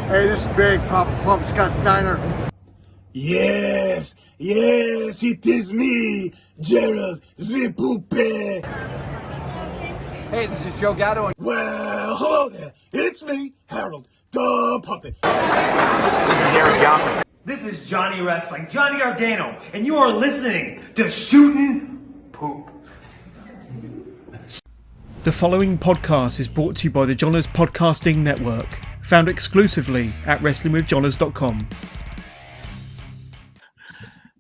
Hey, this is Big Papa Pump Scott's Diner. Yes, it is me, Gerald the Poupée. Hey, this is Joe Gatto. Well, hello there. It's me, Harold the Puppet. This is Eric Young. This is Johnny Wrestling, Johnny Ardano, and you are listening to Shootin' Poop. The following podcast is brought to you by the Johners Podcasting Network, found exclusively at WrestlingWithJohners.com.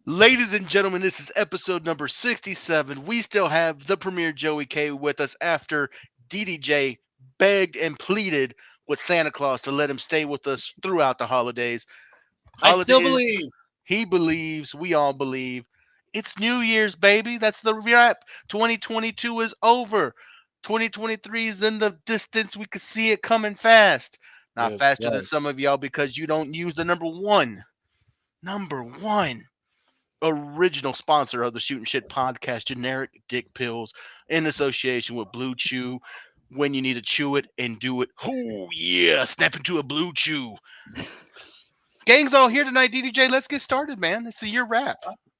Ladies and gentlemen, this is episode number 67. We still have the Premier Joey K with us after DDJ begged and pleaded with Santa Claus to let him stay with us throughout the holidays. I still believe. He believes. We all believe. It's New Year's, baby. That's the wrap. 2022 is over. 2023 is in the distance. We can see it coming fast. Not faster than some of y'all because you don't use the number one original sponsor of the Shootin Shit podcast, generic dick pills, in association with Blue Chew. When you need to chew it and do it, oh yeah, snap into a Blue Chew. Gang's all here tonight, DDJ. Let's get started, man. It's the year wrap.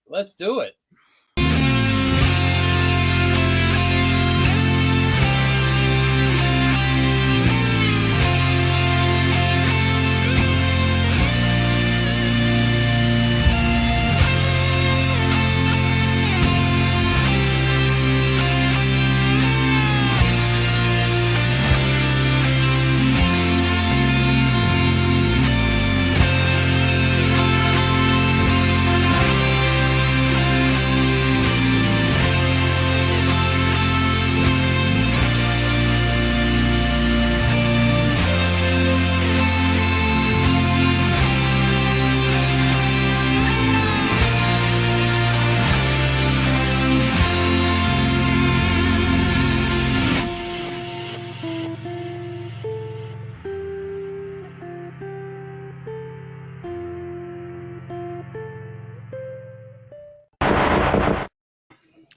Let's do it.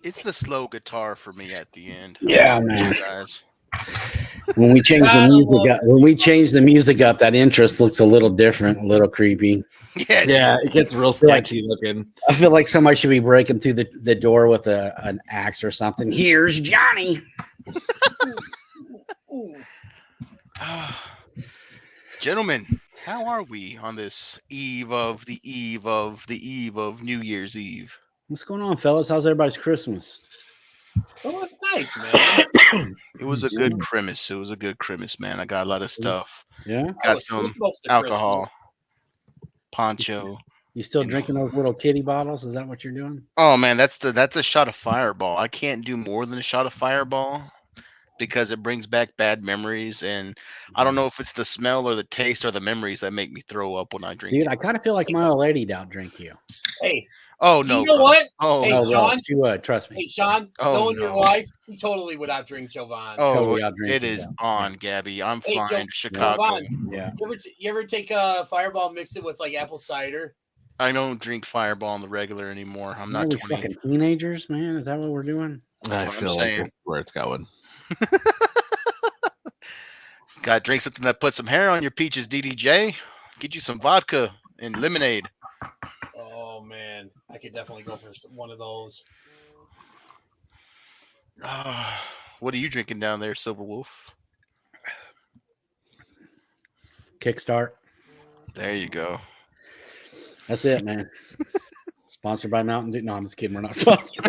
It's the slow guitar for me at the end. Yeah, man. Guys. When we change the music up, that interest looks a little different, a little creepy. Yeah, it gets real sketchy looking. I feel like somebody should be breaking through the door with an axe or something. Here's Johnny. Gentlemen, how are we on this eve of New Year's Eve? What's going on, fellas? How's everybody's Christmas? Oh, it's nice, man. It was a good Christmas. It was a good Christmas, man. I got a lot of stuff. Yeah? Got some alcohol, poncho. You still drinking those little kitty bottles? Is that what you're doing? Oh man, that's a shot of Fireball. I can't do more than a shot of Fireball because it brings back bad memories, and I don't know if it's the smell or the taste or the memories that make me throw up when I drink. Dude, I kind of feel like my old lady outdrink you. Hey. Oh no! You know what? Oh, hey, no, Sean. You, trust me. Hey, Sean. Knowing your wife, you totally would outdrink Jovan. Oh, totally it is on, Gabby. I'm fine. Chicago. Jovan, yeah. You ever take a Fireball, mix it with like apple cider? I don't drink Fireball on the regular anymore. I'm not 20. Fucking teenagers, man. Is that what we're doing? I feel like that's where it's going. Gotta drink something that puts some hair on your peaches, DDJ. Get you some vodka and lemonade. Oh man, I could definitely go for one of those. What are you drinking down there, Silver Wolf? Kickstart. There you go. That's it, man. Sponsored by Mountain Dew. No, I'm just kidding. We're not sponsored.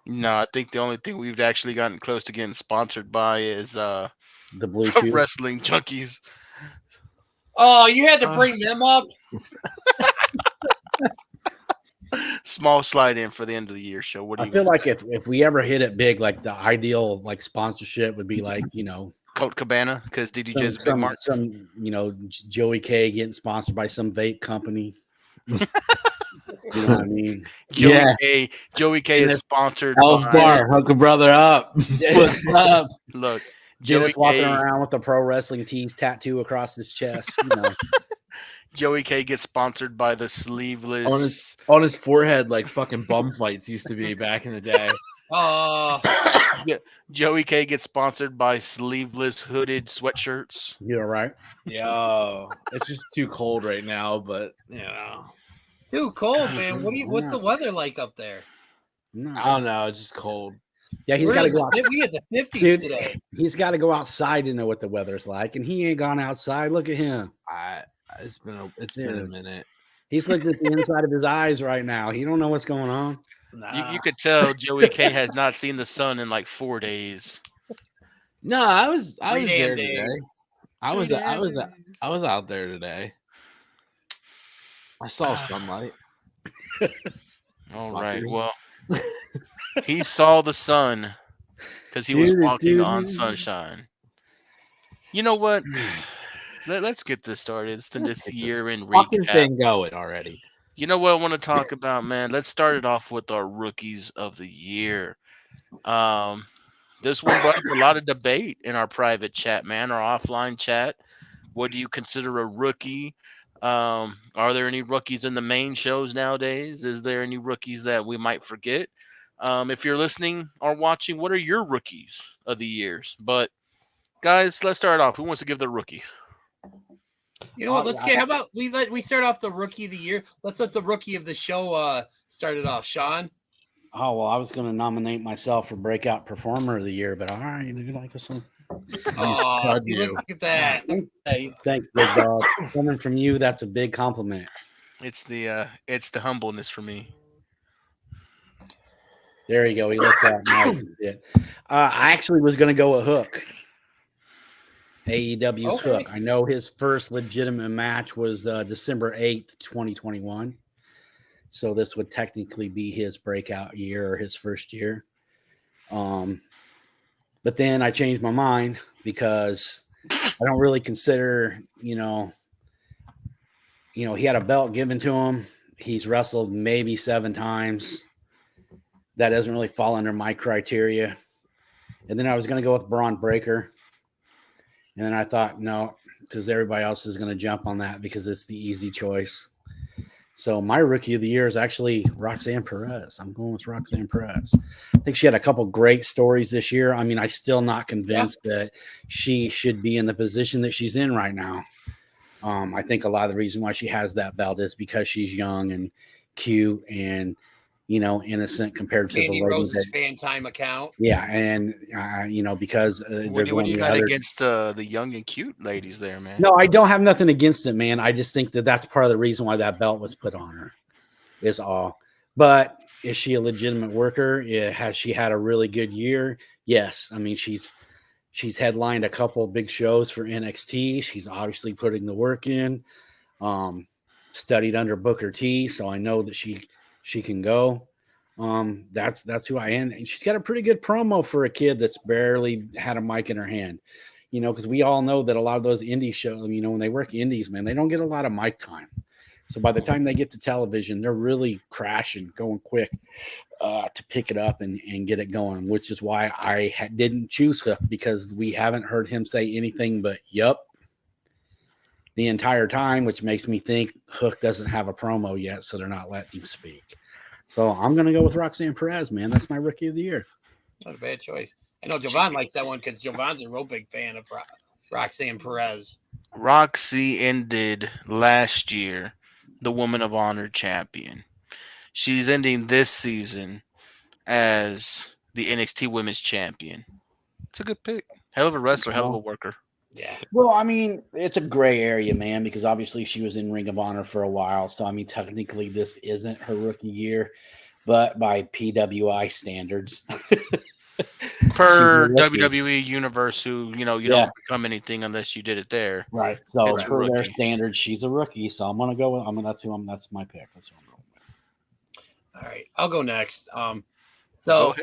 No, I think the only thing we've actually gotten close to getting sponsored by is the Blue Chew Wrestling Junkies. Oh, you had to bring them up. Small slide in for the end of the year show. What do you? I feel like if we ever hit it big, like the ideal like sponsorship would be like Colt Cabana because DDJ is a big mark. Some Joey K getting sponsored by some vape company. You know what I mean? Joey K is sponsored. Elf Bar, hook a brother up. What's up? Look, Dennis walking around with a pro wrestling tees tattoo across his chest. Joey K gets sponsored by the sleeveless on his forehead, like fucking bum fights used to be back in the day. Oh, Yeah, Joey K gets sponsored by sleeveless hooded sweatshirts. You're right. Yo, it's just too cold right now, but Too cold, man. What's the weather like up there? I don't know. It's just cold. Yeah, he's got to go out. We had the 50s Dude, today. He's got to go outside to know what the weather's like, and he ain't gone outside. Look at him. It's been a minute. He's looking at the inside of his eyes right now. He don't know what's going on. You could tell Joey K has not seen the sun in like 4 days. No, I was Three there damn today. days. I was out there today. I saw sunlight. All right. Fuckers. Well, he saw the sun because he was walking on sunshine. You know what? Let's get this started. It's this year in Fucking recap. thing going already. You know what I want to talk about, man? Let's start it off with our rookies of the year. This one brought up a lot of debate in our private chat, man, our offline chat. What do you consider a rookie? Are there any rookies in the main shows nowadays? Is there any rookies that we might forget? If you're listening or watching, what are your rookies of the years? But guys, let's start off. Who wants to give the rookie? You know what? How about we start off the rookie of the year? Let's let the rookie of the show start it off. Sean. Oh well, I was going to nominate myself for breakout performer of the year, but all right, you like this one? Oh, look at that! Thanks, big dog. Coming from you, that's a big compliment. It's the humbleness for me. There you go. He looked at Mike. I actually was going to go with Hook. AEW's Hook. I know his first legitimate match was December 8th, 2021. So this would technically be his breakout year or his first year. But then I changed my mind because I don't really consider, he had a belt given to him. He's wrestled maybe 7 times. That doesn't really fall under my criteria. And then I was going to go with Braun Breaker. And then I thought, no, because everybody else is going to jump on that because it's the easy choice. So my rookie of the year is actually Roxanne Perez. I'm going with Roxanne Perez. I think she had a couple great stories this year. I mean, I'm still not convinced that she should be in the position that she's in right now. I think a lot of the reason why she has that belt is because she's young and cute and, innocent compared to Mandy the lady Rose's that, fan time account. Yeah, and because What do you got against the young and cute ladies there, man? No, I don't have nothing against it, man. I just think that that's part of the reason why that belt was put on her. Is all. But is she a legitimate worker? Yeah, has she had a really good year? Yes. I mean, she's headlined a couple of big shows for NXT. She's obviously putting the work in. Studied under Booker T, so I know that she can go. That's who I am. And she's got a pretty good promo for a kid that's barely had a mic in her hand. Because we all know that a lot of those indie shows, when they work indies, man, they don't get a lot of mic time. So by the time they get to television, they're really crashing, going quick to pick it up and get it going, which is why I didn't choose Hook, because we haven't heard him say anything but yup the entire time, which makes me think Hook doesn't have a promo yet, so they're not letting him speak. So I'm going to go with Roxanne Perez, man. That's my rookie of the year. Not a bad choice. I know Jovan likes that one because Jovan's a real big fan of Roxanne Perez. Roxy ended last year the Woman of Honor champion. She's ending this season as the NXT Women's Champion. It's a good pick. Hell of a wrestler, hell of a worker. Yeah. Well, I mean, it's a gray area, man, because obviously she was in Ring of Honor for a while. So, I mean, technically this isn't her rookie year, but by PWI standards. Per WWE Universe, who, you don't become anything unless you did it there. Right. So, per their standards, she's a rookie. So, I'm going to go with, that's my pick. That's who I'm going with. All right. I'll go next. So,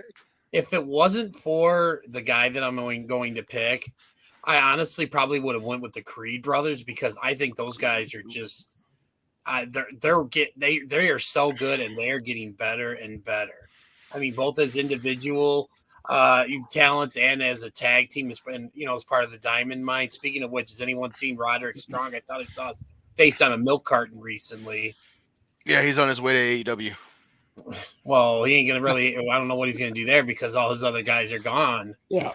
if it wasn't for the guy that I'm going to pick, I honestly probably would have went with the Creed brothers, because I think those guys are just they are so good, and they are getting better and better. I mean, both as individual talents and as a tag team, and as part of the Diamond Mine. Speaking of which, has anyone seen Roderick Strong? I thought I saw his face on a milk carton recently. Yeah, he's on his way to AEW. Well, he ain't gonna really. I don't know what he's gonna do there because all his other guys are gone. Yeah.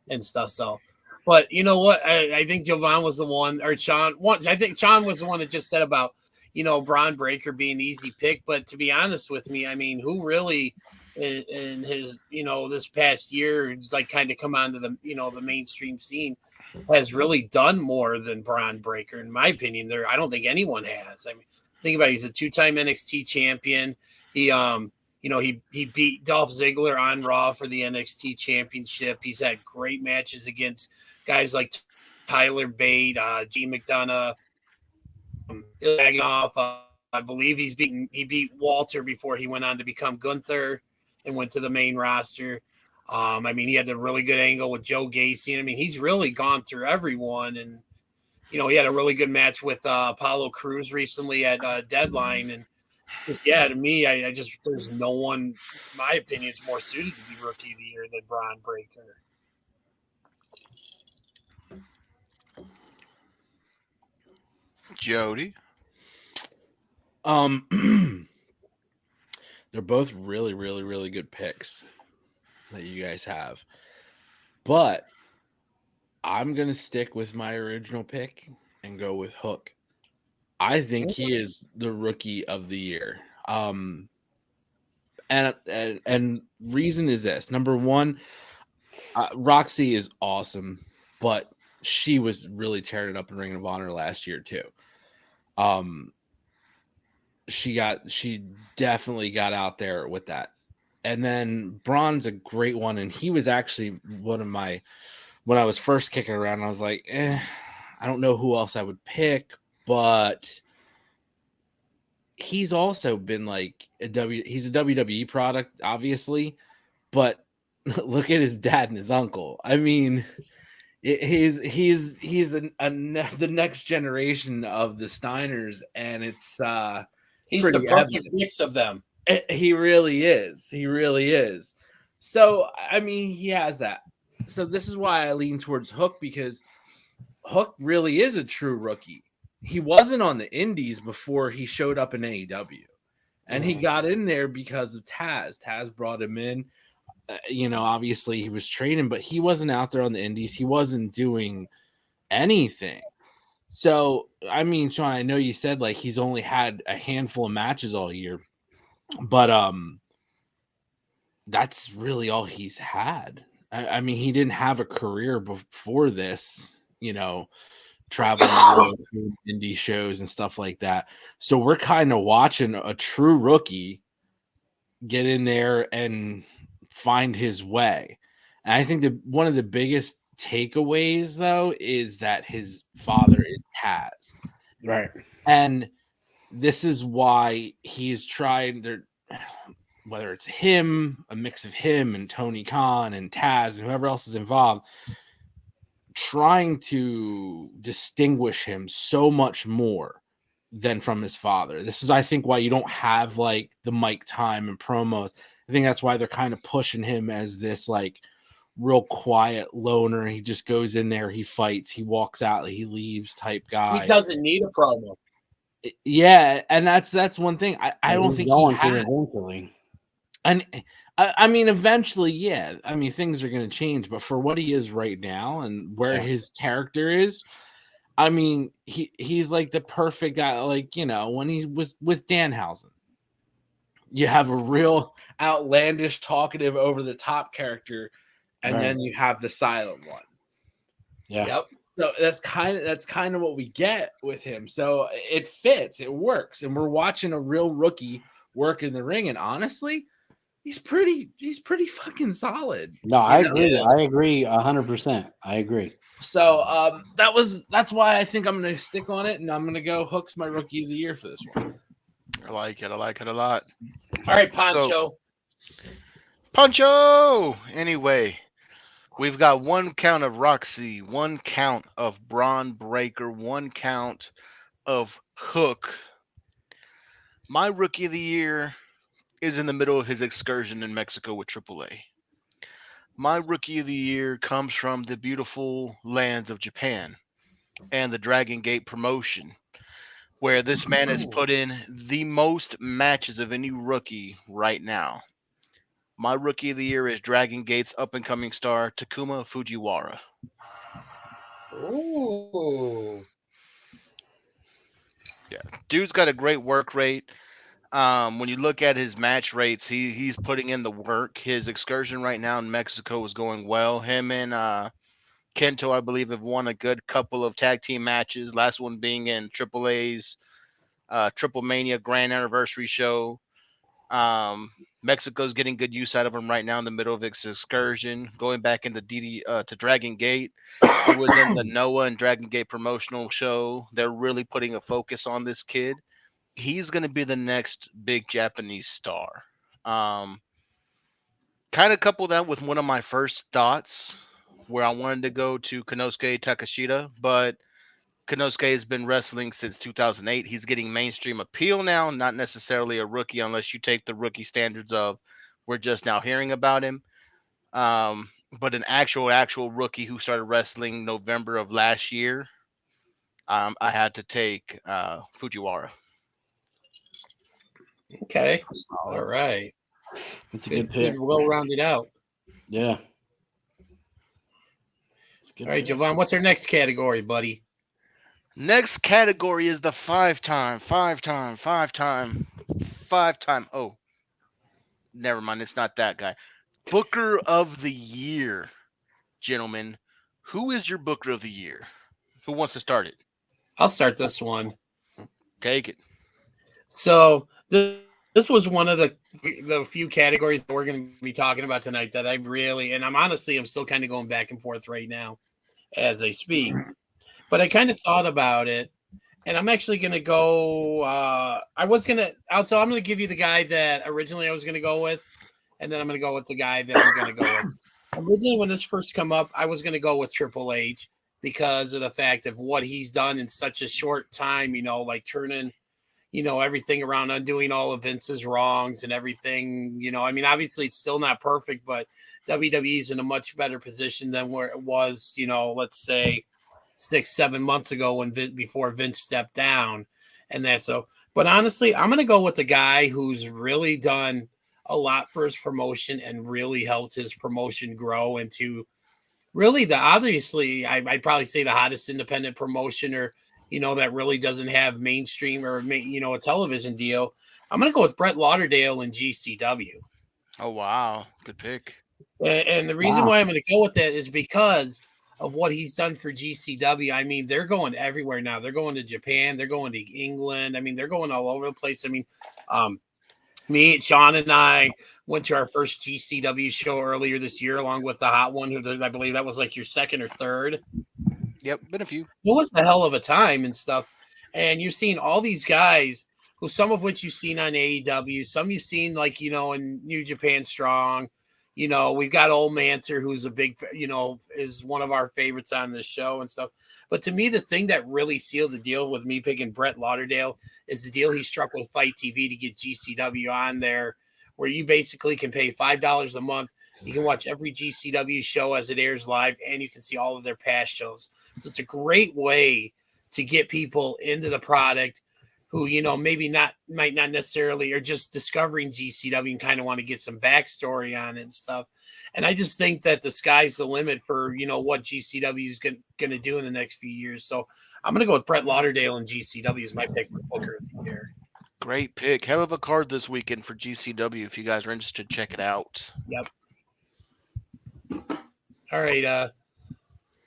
And stuff. So, but you know what? I think Jovan was the one, or Sean. I think Sean was the one that just said about Braun Breaker being an easy pick. But to be honest with me, I mean, who really in his this past year like kind of come onto the the mainstream scene has really done more than Braun Breaker, in my opinion. I don't think anyone has. I mean, think about it. He's a 2-time NXT champion. He he beat Dolph Ziggler on Raw for the NXT championship. He's had great matches against guys like Tyler Bate, G McDonough, I believe he beat Walter before he went on to become Gunther and went to the main roster. I mean, he had the really good angle with Joe Gacy. I mean, he's really gone through everyone. And, he had a really good match with Apollo Crews recently at Deadline. And just, to me, I just, there's no one, in my opinion, is more suited to be Rookie of the Year than Braun Breaker. Jody. They're both really, really, really good picks that you guys have. But I'm going to stick with my original pick and go with Hook. I think he is the Rookie of the Year. And reason is this. Number one, Roxy is awesome, but she was really tearing it up in Ring of Honor last year too. She definitely got out there with that. And then Braun's a great one, and he was actually one of my, when I was first kicking around, I was like, I don't know who else I would pick, but he's also been like he's a WWE product, obviously, but look at his dad and his uncle. I mean, he's the next generation of the Steiners, and it's he's the perfect mix of them. He really is. He really is. So, I mean, he has that. So this is why I lean towards Hook, because Hook really is a true rookie. He wasn't on the indies before he showed up in AEW. And he got in there because of Taz. Taz brought him in. Obviously he was training, but he wasn't out there on the indies. He wasn't doing anything. So, I mean, Sean, I know you said like he's only had a handful of matches all year, but that's really all he's had. I mean, he didn't have a career before this, traveling indie shows and stuff like that. So we're kind of watching a true rookie get in there and find his way. And I think that one of the biggest takeaways, though, is that his father is Taz. Right. And this is why he's tried, whether it's him, a mix of him and Tony Khan and Taz and whoever else is involved, trying to distinguish him so much more than from his father. This is, I think, why you don't have like the mic time and promos. I think that's why they're kind of pushing him as this like real quiet loner. He just goes in there, he fights, he walks out, he leaves type guy. He doesn't need a promo. Yeah, and that's one thing. I don't think he had. Eventually. And I mean, eventually, yeah. I mean, things are going to change, but for what he is right now and where his character is, I mean, he's like the perfect guy. Like, when he was with Danhausen, you have a real outlandish, talkative, over the top character, and then you have the silent one. Yeah. Yep. So that's kind of what we get with him. So it fits, it works, and we're watching a real rookie work in the ring. And honestly, he's pretty fucking solid. No, I agree. I agree 100%. I agree. So that's why I think I'm gonna stick on it, and I'm gonna go Hook's my Rookie of the Year for this one. I like it a lot. All right, Poncho. Poncho! Anyway, we've got one count of Roxy, one count of Braun Breaker, one count of Hook. My Rookie of the Year is in the middle of his excursion in Mexico with AAA. My Rookie of the Year comes from the beautiful lands of Japan and the Dragon Gate promotion. where this man has put in the most matches of any rookie right now. My rookie of the year is Dragon Gate's up-and-coming star, Takuma Fujiwara. Ooh. Yeah, dude's got a great work rate. When you look at his match rates, he's putting in the work. His excursion right now in Mexico is going well. Him and Kento, I believe, have won a good couple of tag team matches. Last one being in AAA's Triple Mania Grand Anniversary show. Mexico's getting good use out of him right now in the middle of its excursion. Going back into to Dragon Gate, he was in the Noah and Dragon Gate promotional show. They're really putting a focus on this kid. He's going to be the next big Japanese star. Kind of couple that with one of my first thoughts where I wanted to go to Konosuke Takashita, but Konosuke has been wrestling since 2008. He's getting mainstream appeal now, not necessarily a rookie unless you take the rookie standards of we're just now hearing about him. But an actual rookie who started wrestling November of last year, I had to take Fujiwara. Okay. All right. That's a good pick. Well rounded out. Yeah. All right, Jovan, what's our next category, buddy? Next category is the five-time. Oh, never mind. It's not that guy. Booker of the Year, gentlemen. Who is your Booker of the Year? Who wants to start it? I'll start this one. Take it. So this was one of the few categories that we're going to be talking about tonight that I really, and I'm still kind of going back and forth right now as I speak. But I kind of thought about it, and I'm actually going to go. I'm going to give you the guy that originally I was going to go with, and then I'm going to go with the guy that I'm going to go with. Originally, when this first come up, I was going to go with Triple H because of the fact of what he's done in such a short time, like turning, everything around, undoing all of Vince's wrongs and everything. Obviously it's still not perfect, but WWE's in a much better position than where it was, let's say 6-7 months ago before Vince stepped down. And that's so, but honestly, I'm going to go with the guy who's really done a lot for his promotion and really helped his promotion grow into really I'd probably say the hottest independent promotion or, that really doesn't have mainstream or, a television deal. I'm going to go with Brett Lauderdale and GCW. Oh, wow. Good pick. And the reason why I'm going to go with that is because of what he's done for GCW. They're going everywhere now. They're going to Japan. They're going to England. They're going all over the place. Me, Sean, and I went to our first GCW show earlier this year, along with the hot one. I believe that was like your second or third. Yep, been a few. It was a hell of a time and stuff. And you're seeing all these guys who some of which you've seen on AEW, some you've seen in New Japan Strong. We've got Old Manser, who's a big, is one of our favorites on this show and stuff. But to me, the thing that really sealed the deal with me picking Brett Lauderdale is the deal he struck with Fight TV to get GCW on there, where you basically can pay $5 a month. You can watch every GCW show as it airs live, and you can see all of their past shows. So it's a great way to get people into the product who, might not necessarily are just discovering GCW and kind of want to get some backstory on it and stuff. And I just think that the sky's the limit for, what GCW is going to do in the next few years. So I'm going to go with Brett Lauderdale and GCW as my pick for Booker of the Year. Great pick. Hell of a card this weekend for GCW. If you guys are interested, check it out. Yep. All right.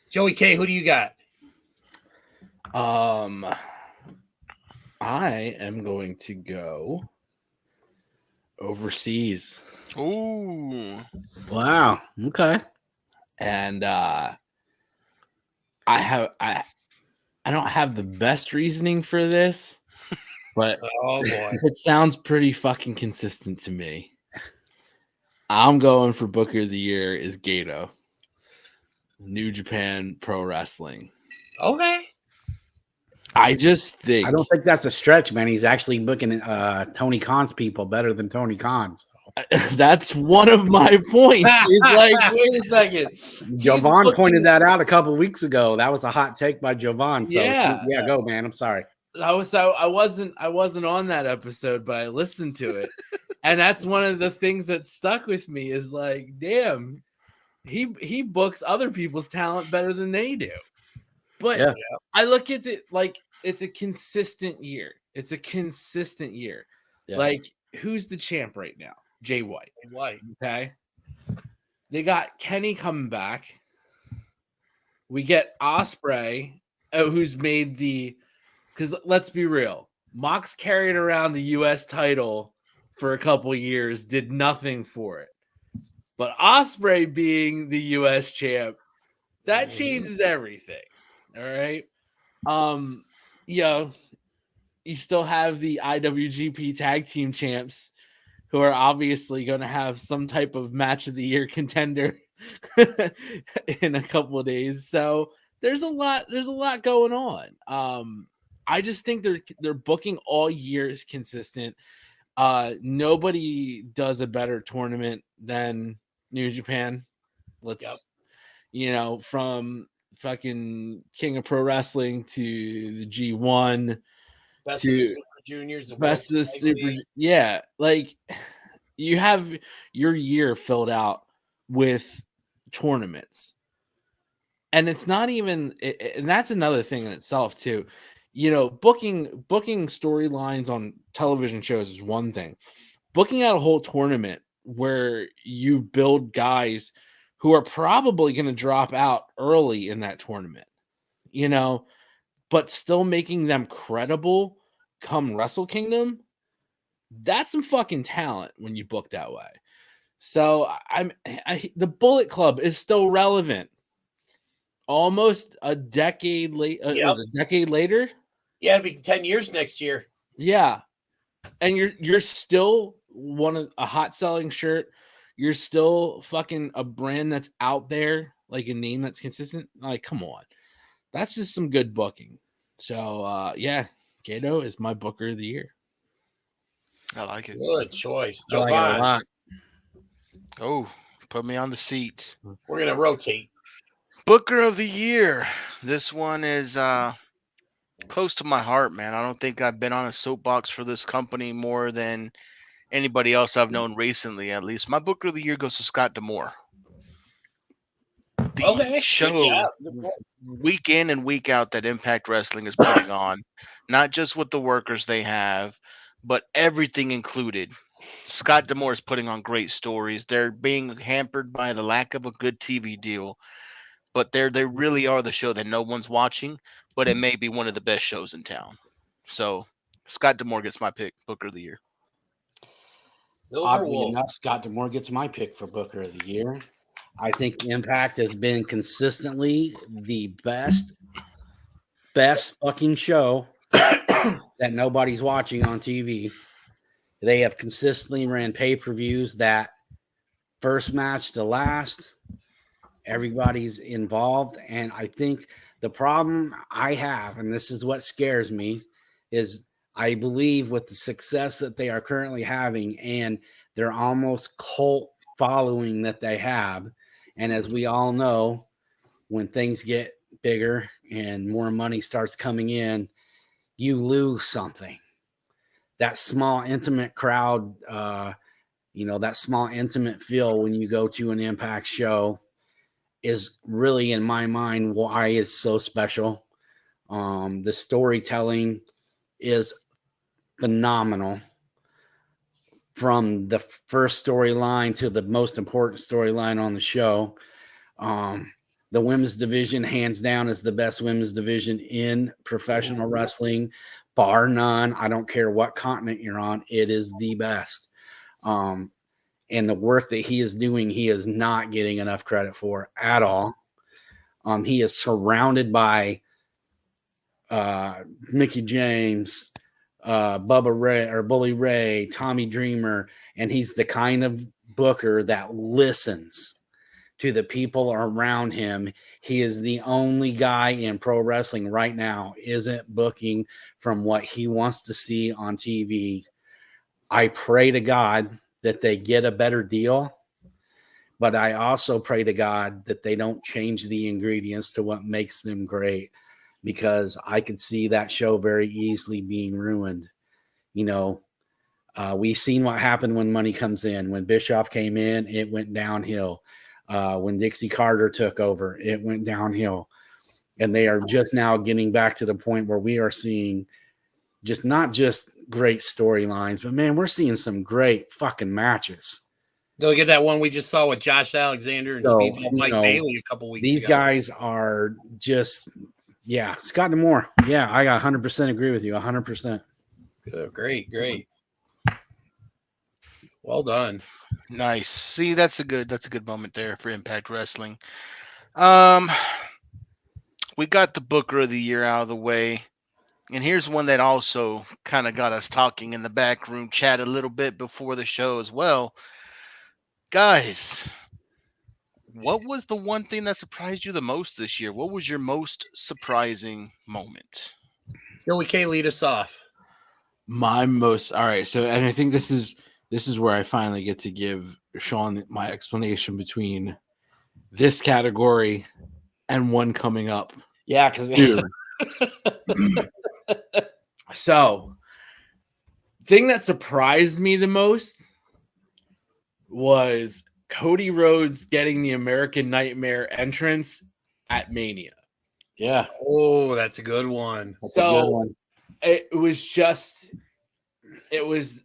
Joey K, who do you got? I am going to go overseas. Ooh. Wow. Okay. And I don't have the best reasoning for this, but oh boy, it sounds pretty fucking consistent to me. I'm going for Booker of the Year is Gato. New Japan Pro Wrestling. Okay. I just think I don't think that's a stretch, man. He's actually booking Tony Khan's people better than Tony Khan's. That's one of my points. It's like, wait a second. Jovan pointed that out a couple of weeks ago. That was a hot take by Jovan. So yeah, go, man. I'm sorry. I wasn't on that episode, but I listened to it. And that's one of the things that stuck with me is like, damn, he books other people's talent better than they do. But Yeah. I look at it like it's a consistent year. It's a consistent year. Yeah. Like, who's the champ right now? Jay White. White. Okay. They got Kenny coming back. We get Osprey, who's made because let's be real, Mox carried around the U.S. title for a couple years, did nothing for it. But Osprey being the U.S. champ, that changes everything. All right. You still have the IWGP tag team champs who are obviously going to have some type of match of the year contender in a couple of days. So there's a lot going on. I just think they're booking all year is consistent. Nobody does a better tournament than New Japan. From fucking King of Pro Wrestling to the G1 Best of the Super Juniors, the best of the Super. Yeah, like you have your year filled out with tournaments, and it's not even. And that's another thing in itself too. Booking storylines on television shows is one thing. Booking out a whole tournament where you build guys who are probably going to drop out early in that tournament, but still making them credible come Wrestle Kingdom, that's some fucking talent when you book that way. So the Bullet Club is still relevant. Almost a decade late. A decade later. Yeah, it'll be 10 years next year. Yeah, and you're still a hot selling shirt. You're still fucking a brand that's out there, like a name that's consistent. Like, come on, that's just some good booking. So Gato is my booker of the year. I like it. Good choice. I like it a lot. Oh, put me on the seat. We're gonna rotate. Booker of the year. This one is close to my heart, man. I don't think I've been on a soapbox for this company more than anybody else I've known recently, at least. My Booker of the year goes to Scott D'Amore. The show week in and week out that Impact Wrestling is putting on, not just with the workers they have, but everything included. Scott D'Amore is putting on great stories. They're being hampered by the lack of a good TV deal, but they really are the show that no one's watching, but it may be one of the best shows in town. So Scott D'Amore gets my pick, Booker of the year. Oddly enough, Scott D'Amore gets my pick for Booker of the year. I think Impact has been consistently the best fucking show that nobody's watching on TV. They have consistently ran pay-per-views that first match to last, everybody's involved. And I think the problem I have, and this is what scares me, is I believe with the success that they are currently having and their almost cult following that they have, and as we all know, when things get bigger and more money starts coming in, you lose something. That small, intimate crowd, that small, intimate feel when you go to an Impact show is really, in my mind, why it's so special. The storytelling is phenomenal. From the first storyline to the most important storyline on the show. The women's division, hands down, is the best women's division in professional wrestling, bar none. I don't care what continent you're on. It is the best. And the work that he is doing, he is not getting enough credit for at all. He is surrounded by Mickey James, Bubba Ray or Bully Ray, Tommy Dreamer, and he's the kind of booker that listens to the people around him. He is the only guy in pro wrestling right now isn't booking from what he wants to see on TV. I pray to God that they get a better deal, but I also pray to God that they don't change the ingredients to what makes them great. because I could see that show very easily being ruined. You know, we've seen what happened when money comes in. When Bischoff came in, it went downhill. When Dixie Carter took over, it went downhill. And they are just now getting back to the point where we are seeing just not just great storylines, but man, we're seeing some great fucking matches. Don't get that one we just saw with Josh Alexander and Speedball Mike Bailey a couple weeks ago. These guys are just, yeah, Scott D'Amore. Yeah, I got 100% agree with you. 100%. Good, great. Well done. Nice. See, that's a good moment there for Impact Wrestling. We got the Booker of the Year out of the way. And here's one that also kind of got us talking in the back room chat a little bit before the show as well. Guys, what was the one thing that surprised you the most this year? What was your most surprising moment? Joey K, lead us off. All right. So, and I think this is where I finally get to give Sean my explanation between this category and one coming up. Yeah, because So, thing that surprised me the most was Cody Rhodes getting the American Nightmare entrance at Mania. Yeah. Oh, that's a good one. It was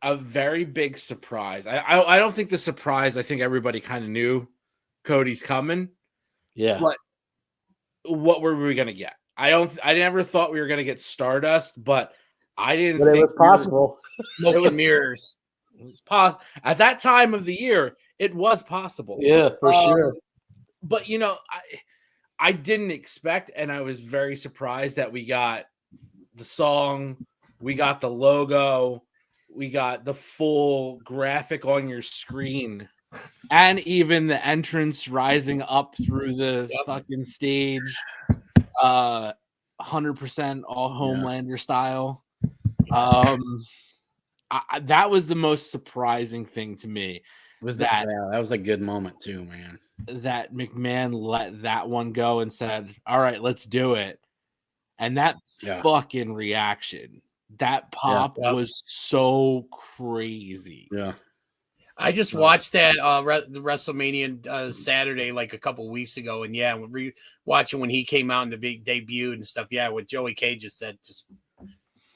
a very big surprise. I don't think the surprise, I think everybody kind of knew Cody's coming. Yeah. But what were we going to get? I never thought we were going to get Stardust, but I didn't think it was possible. It was mirrors. It was at that time of the year, it was possible. Yeah, for sure. But you know, I didn't expect, and I was very surprised that we got the song, we got the logo, we got the full graphic on your screen, and even the entrance rising up through the fucking stage. 100% all Homelander style. That was the most surprising thing to me. That was a good moment too, man. That McMahon let that one go and said, "All right, let's do it." And that fucking reaction, that pop was so crazy. Yeah. I just watched that the WrestleMania Saturday like a couple weeks ago, and watching when he came out and the big debut and stuff. Yeah, what Joey K just said just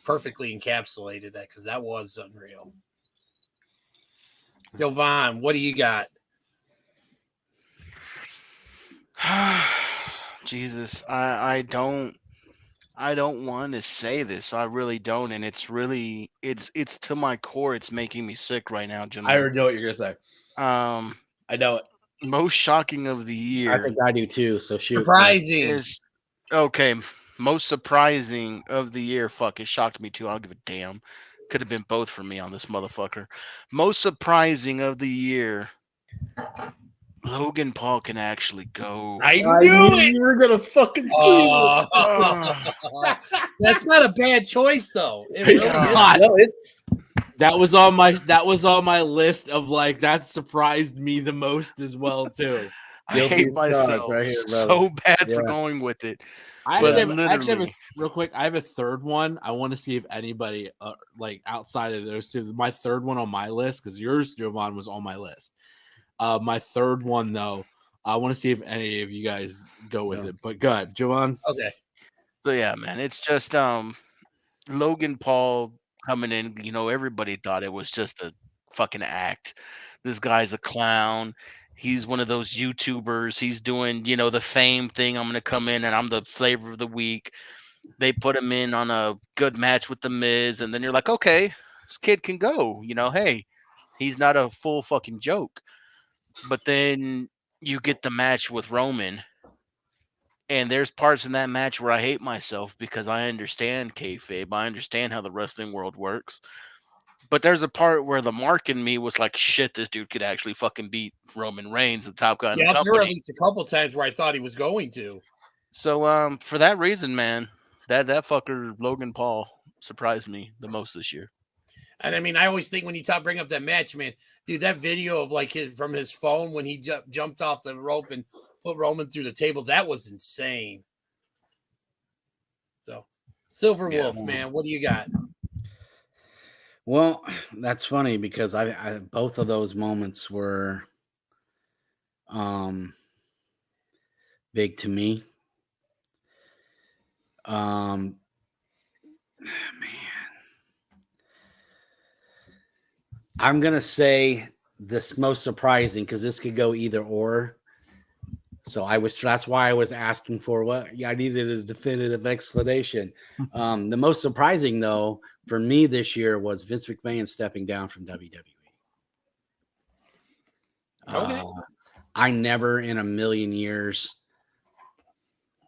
perfectly encapsulated that, because that was unreal. Jovan, what do you got? Jesus, I don't want to say this. I really don't, and it's to my core. It's making me sick right now, gentlemen. I already know what you're gonna say. I know it. Most shocking of the year. I think I do too. So shoot. Surprising is okay. Most surprising of the year. Fuck, it shocked me too. I don't give a damn. Could have been both for me on this motherfucker. Most surprising of the year. Logan Paul can actually go. I knew it. You were gonna fucking see it. That's not a bad choice, though. That was on my list of like that surprised me the most as well too. I hate myself so bad for going with it. I actually have real quick. I have a third one. I want to see if anybody like outside of those two. My third one on my list, because yours, Jovan, was on my list. My third one, though, I want to see if any of you guys go with it. But go ahead, Jovan. Okay. So yeah, man, it's just Logan Paul coming in. You know, everybody thought it was just a fucking act. This guy's a clown. He's one of those YouTubers. He's doing, the fame thing. I'm going to come in and I'm the flavor of the week. They put him in on a good match with The Miz. And then you're like, okay, this kid can go. Hey, he's not a full fucking joke. But then you get the match with Roman. And there's parts in that match where I hate myself because I understand kayfabe. I understand how the wrestling world works. But there's a part where the mark in me was like, shit, this dude could actually fucking beat Roman Reigns, the top guy in the company. There were at least a couple times where I thought he was going to. So for that reason, man, that fucker Logan Paul surprised me the most this year. And I mean, I always think when you bring up that match, man, dude, that video of like from his phone when he jumped off the rope and put Roman through the table, that was insane. So, Silver Yeah. Wolf, man, what do you got? Well, that's funny because I both of those moments were big to me. Man, I'm gonna say this most surprising because this could go either or. So that's why I was asking for what I needed a definitive explanation. The most surprising though for me this year was Vince McMahon stepping down from WWE. Okay. I never in a million years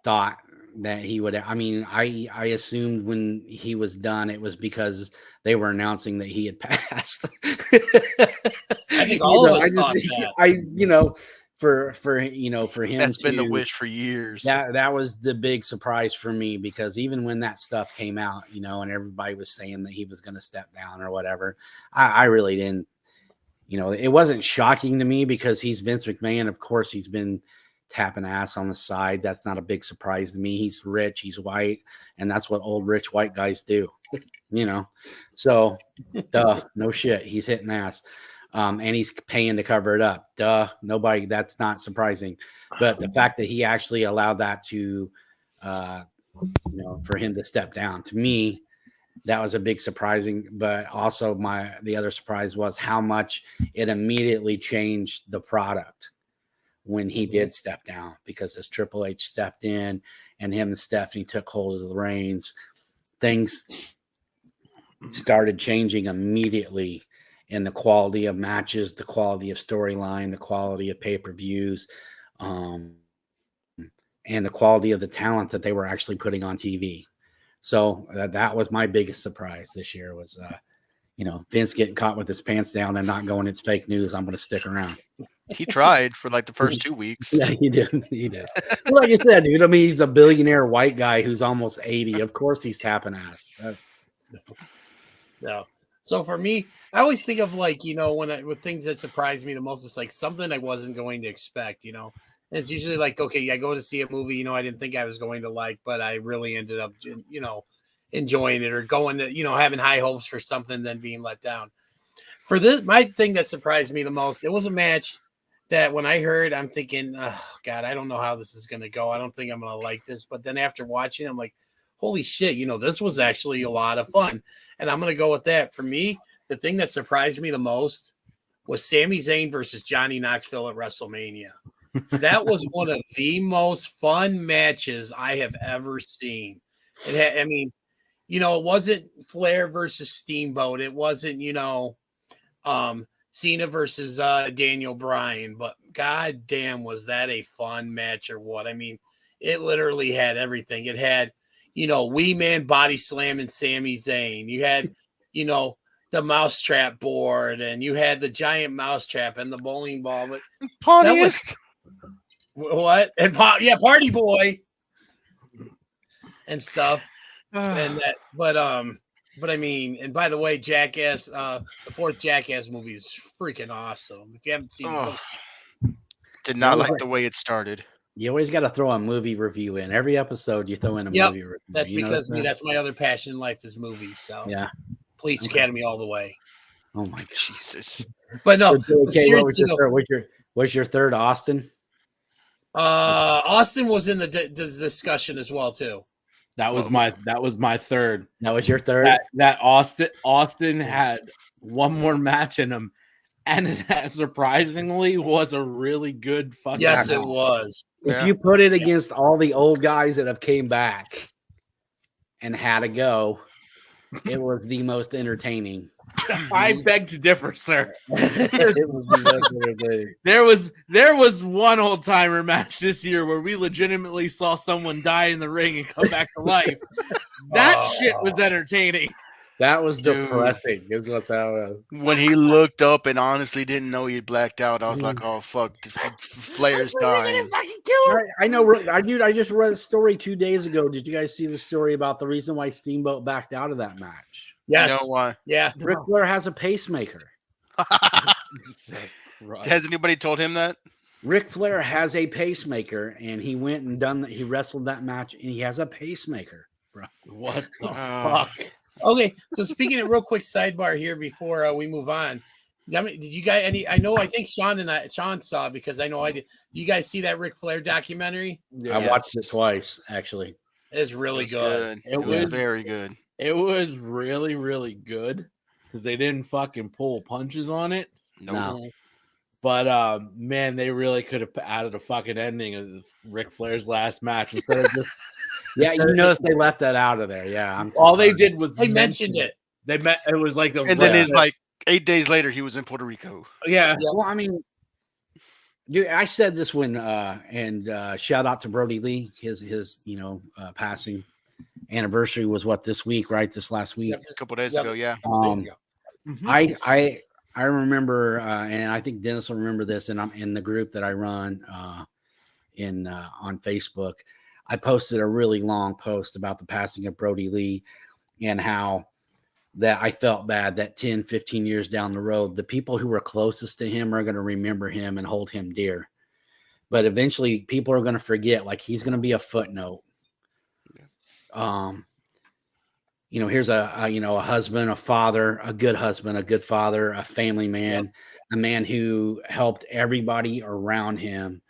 thought that he would. I mean, I assumed when he was done, it was because they were announcing that he had passed. I think all of us thought that. For him, That's been the wish for years. That was the big surprise for me because even when that stuff came out, and everybody was saying that he was going to step down or whatever, I really didn't. It wasn't shocking to me because he's Vince McMahon. Of course, he's been tapping ass on the side. That's not a big surprise to me. He's rich, he's white, and that's what old rich white guys do. So duh, no shit. He's hitting ass. And he's paying to cover it up. Duh, nobody, that's not surprising. But the fact that he actually allowed that to, for him to step down, to me, that was a big surprising. But also the other surprise was how much it immediately changed the product when he did step down, because as Triple H stepped in and him and Stephanie took hold of the reins, things started changing immediately. In the quality of matches, the quality of storyline, the quality of pay-per-views, and the quality of the talent that they were actually putting on TV. So that was my biggest surprise this year was, Vince getting caught with his pants down and not going, it's fake news, I'm going to stick around. He tried for like the first 2 weeks. Yeah, he did. Well, like you said, dude, I mean, he's a billionaire white guy who's almost 80. Of course he's tapping ass. No. So for me, I always think of with things that surprise me the most, it's like something I wasn't going to expect, And it's usually like, okay, I go to see a movie, I didn't think I was going to like, but I really ended up, enjoying it, or going to, having high hopes for something, then being let down. For this, my thing that surprised me the most, it was a match that when I heard, I'm thinking, oh God, I don't know how this is going to go. I don't think I'm going to like this. But then after watching, I'm like, holy shit, this was actually a lot of fun. And I'm going to go with that. For me, the thing that surprised me the most was Sami Zayn versus Johnny Knoxville at WrestleMania. That was one of the most fun matches I have ever seen. It wasn't Flair versus Steamboat. It wasn't, Cena versus Daniel Bryan. But god damn, was that a fun match or what? I mean, it literally had everything. It had, Wee Man body slamming Sami Zayn. You had, the mousetrap board, and you had the giant mousetrap and the bowling ball. But Pontius. What? And Party Boy and stuff. And that, but I mean, and by the way, Jackass, the fourth Jackass movie is freaking awesome. If you haven't seen it, did not like the way it started. You always got to throw a movie review in. Every episode you throw in a movie review. That's because that's my other passion in life is movies. So yeah. Police Academy all the way. Oh my God. Jesus. But no, okay, what's your third, Austin? Austin was in the discussion as well too. That was my third. That was your third? That Austin had one more match in him, and it surprisingly was a really good fucking Yes, match. it was. If you put it against all the old guys that have came back and had to go, it was the most entertaining. I beg to differ, sir. It was the most entertaining. There was one old timer match this year where we legitimately saw someone die in the ring and come back to life. That shit was entertaining. That was depressing, is what that was. When he looked up and honestly didn't know he had blacked out, I was like, "Oh fuck, Flair's dying." I know, dude. I just read a story 2 days ago. Did you guys see the story about the reason why Steamboat backed out of that match? Yes. You know why? Yeah. Ric Flair has a pacemaker. Has anybody told him that? Ric Flair has a pacemaker, and he went and he wrestled that match, and he has a pacemaker, bro. What the Uh, fuck? Okay, so speaking of real quick sidebar here before we move on, did you guys any? I think Sean saw it because I know I did. You guys see that Ric Flair documentary? Yeah. I watched it twice, actually. It's really was good. It was very good. It was really, really good because they didn't fucking pull punches on it. No. But man, they really could have added a fucking ending of Ric Flair's last match instead of just. Yeah, you notice they left that out of there. Yeah, All they did was They mentioned it. They met. It was like the And then it's like 8 days later, he was in Puerto Rico. yeah. Well, I mean, dude, I said this when shout out to Brody Lee. His passing anniversary was this week, right? This last week. A couple days ago, yeah. I remember, and I think Dennis will remember this, and I'm in the group that I run on Facebook. I posted a really long post about the passing of Brody Lee and how that I felt bad that 10, 15 years down the road, the people who were closest to him are going to remember him and hold him dear. But eventually people are going to forget, like he's going to be a footnote. Here's a husband, a father, a good husband, a good father, a family man, a man who helped everybody around him.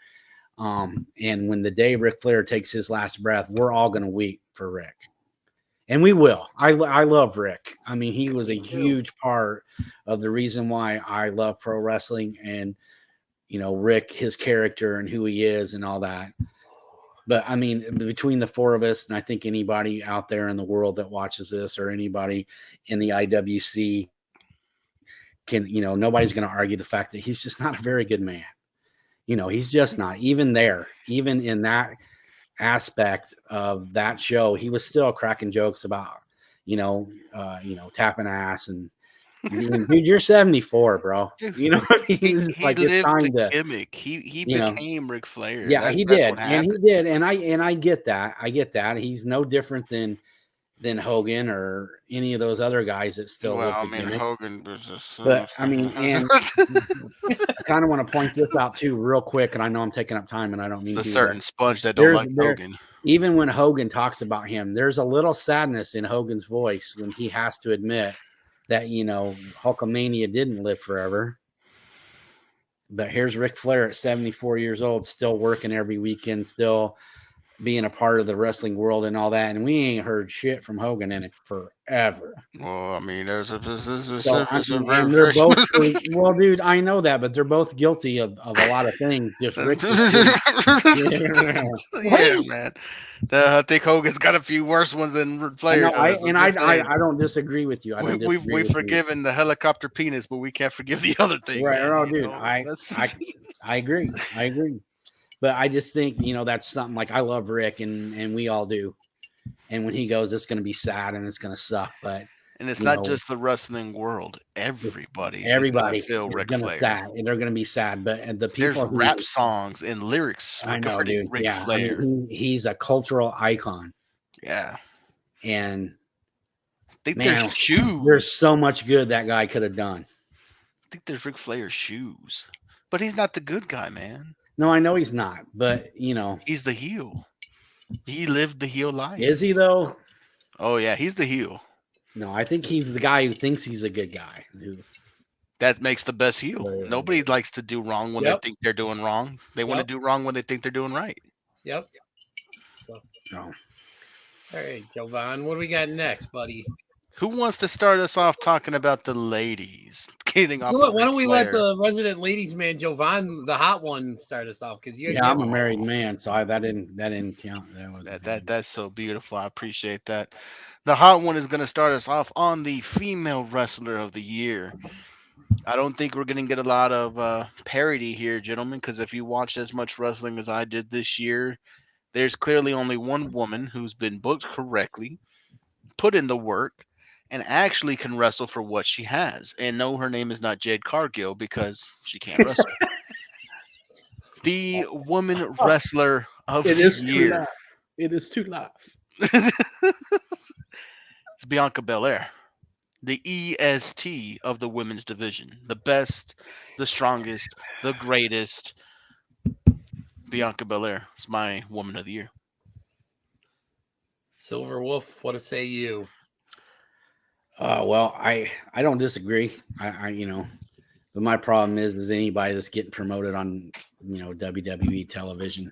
And when the day Ric Flair takes his last breath, we're all going to weep for Rick. And we will. I love Rick. I mean, he was a huge part of the reason why I love pro wrestling and, Rick, his character and who he is and all that. But I mean, between the four of us, and I think anybody out there in the world that watches this or anybody in the IWC can, nobody's going to argue the fact that he's just not a very good man. He's just not even in that aspect of that show. He was still cracking jokes about, tapping ass and dude, you're 74, bro. He what I mean? He lived the gimmick. He became Ric Flair. Yeah, he did. And he did. And I get that. He's no different than Hogan or any of those other guys that still. Well, I mean, Hogan was just. But I mean, and I kind of want to point this out too, real quick. And I know I'm taking up time, and I don't mean it's to. A certain sponge that don't like Hogan. Even when Hogan talks about him, there's a little sadness in Hogan's voice when he has to admit that Hulkamania didn't live forever. But here's Ric Flair at 74 years old, still working every weekend, still being a part of the wrestling world and all that. And we ain't heard shit from Hogan in it forever. Well, I mean, they're both, well, dude, I know that, but they're both guilty of a lot of things. Just Rick. Yeah, man. I think Hogan's got a few worse ones than Flair. I don't disagree with you. We've forgiven the helicopter penis, but we can't forgive the other thing. Right? Oh, dude, I agree. I agree. But I just think, that's something like I love Rick and we all do. And when he goes, it's going to be sad and it's going to suck. But it's not just the wrestling world. Everybody feel Ric Flair. And they're going to be sad. But the people there's rap songs and lyrics regarding Ric Flair. I mean, he's a cultural icon. Yeah. And I think there's shoes. There's so much good that guy could have done. I think there's Ric Flair's shoes. But he's not the good guy, man. No, I know he's not, but he's the heel. He lived the heel life. Is he though? Oh yeah, he's the heel. No, I think he's the guy who thinks he's a good guy. That makes the best heel. Nobody likes to do wrong when they think they're doing wrong. They want to do wrong when they think they're doing right. Yep. All right, Jovan, what do we got next, buddy? Who wants to start us off talking about the ladies? Getting off. Why don't we let the resident ladies man, Jovan, the hot one, start us off? Because I'm a married man, so that didn't count. That's so beautiful. I appreciate that. The hot one is going to start us off on the female wrestler of the year. I don't think we're going to get a lot of parity here, gentlemen, because if you watched as much wrestling as I did this year, there's clearly only one woman who's been booked correctly, put in the work, and actually can wrestle for what she has. And no, her name is not Jade Cargill because she can't wrestle. The woman wrestler of the year. It is too loud. It's Bianca Belair, the EST of the women's division. The best, the strongest, the greatest. Bianca Belair is my woman of the year. Silver Wolf, what say you? Well, I don't disagree. But my problem is anybody that's getting promoted on WWE television.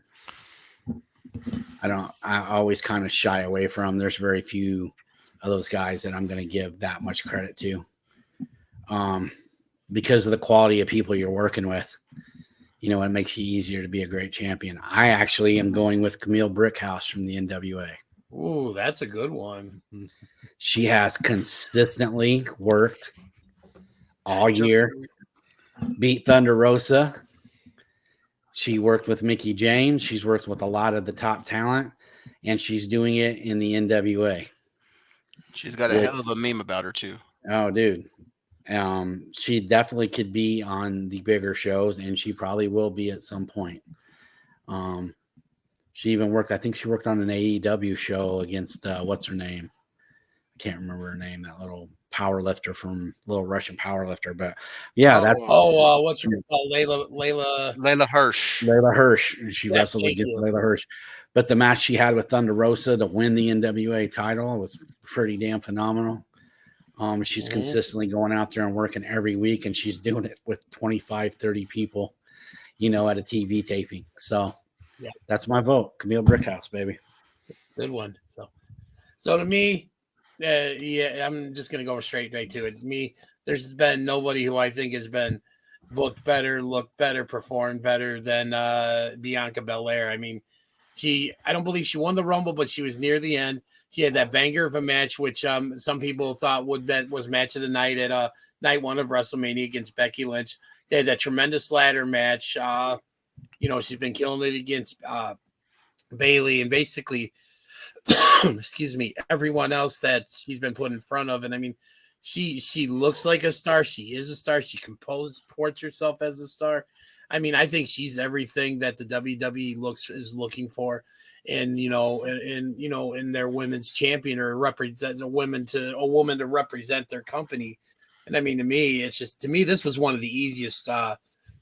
I always kind of shy away from. There's very few of those guys that I'm going to give that much credit to, because of the quality of people you're working with. It makes you easier to be a great champion. I actually am going with Camille Brickhouse from the NWA. Ooh, that's a good one. She has consistently worked all year. Beat Thunder Rosa. She worked with Mickey James. She's worked with a lot of the top talent, and she's doing it in the NWA. She's got a hell of a meme about her too. Oh, dude. She definitely could be on the bigger shows, and she probably will be at some point. She even worked, I think she worked on an AEW show against what's her name? I can't remember her name, that little little Russian power lifter. But yeah, that's what's her called? Layla Hirsch. Layla Hirsch. She wrestled against Layla Hirsch. But the match she had with Thunder Rosa to win the NWA title was pretty damn phenomenal. She's consistently going out there and working every week, and she's doing it with 25, 30 people, at a TV taping. So yeah, that's my vote. Camille Brickhouse, baby. Good one. So to me, I'm just going to go straight right to it. Me, there's been nobody who I think has been booked better, looked better, performed better than Bianca Belair. I mean, I don't believe she won the Rumble, but she was near the end. She had that banger of a match, which some people thought was match of the night at night one of WrestleMania against Becky Lynch. They had that tremendous ladder match. She's been killing it against Bayley and basically, excuse me, everyone else that she's been put in front of. And I mean, she looks like a star. She is a star. She portrays herself as a star. I mean, I think she's everything that the WWE is looking for, and in their women's champion, or represents a woman to represent their company. And I mean, to me, this was one of the easiest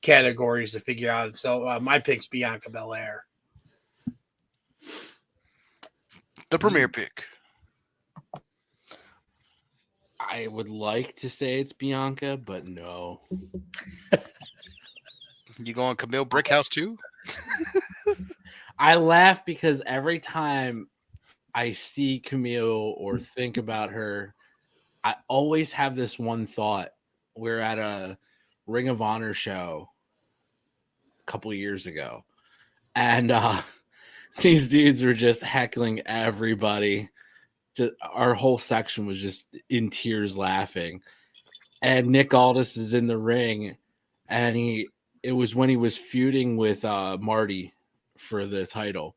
categories to figure out. So my pick's Bianca Belair. The premier pick. I would like to say it's Bianca, but no. You going Camille Brickhouse too? I laugh because every time I see Camille or think about her, I always have this one thought. We're at a Ring of Honor show a couple of years ago, and these dudes were just heckling everybody. Our whole section was just in tears laughing. And Nick Aldis is in the ring, and it was when he was feuding with Marty for the title.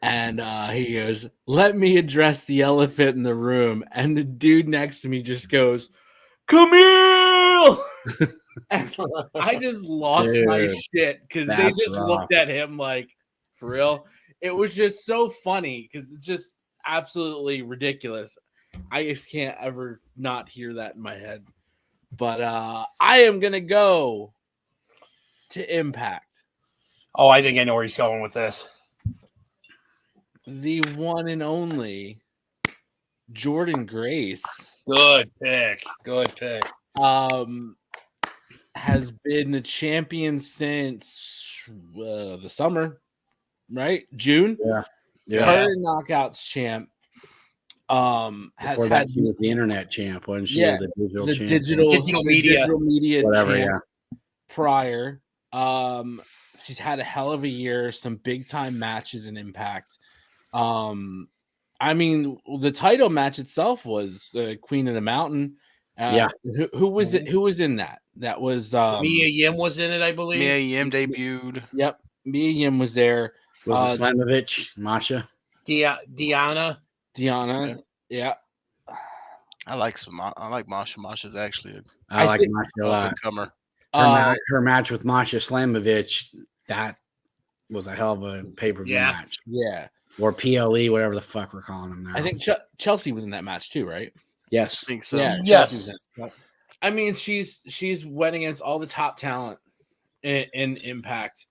And he goes, "Let me address the elephant in the room." And the dude next to me just goes, "Camille!" And I just lost my shit because they just looked at him like, for real. It was just so funny because it's just absolutely ridiculous. I just can't ever not hear that in my head. But I am going to go to Impact. Oh, I think I know where he's going with this. The one and only Jordan Grace. Good pick. Has been the champion since the summer, right? June. Yeah. Current Knockouts champ. Has Before had she was the internet champ, wasn't she? Yeah, The digital the champ. Digital media Whatever, champ prior. She's had a hell of a year, some big time matches in Impact. I mean, the title match itself was Queen of the Mountain. Who was it? Who was in that? That was Mia Yim was in it, I believe. Mia Yim debuted. Yep, Mia Yim was there. Was it Slamovich, Masha? Deanna. Yeah. I like Masha. Masha's actually I like Masha a lot. Comer. Her match with Masha Slamovich, that was a hell of a pay-per-view match. Yeah. Or PLE, whatever the fuck we're calling them now. I think Chelsea was in that match too, right? Yes. I think so. Yeah, yes. I mean, she's went against all the top talent in Impact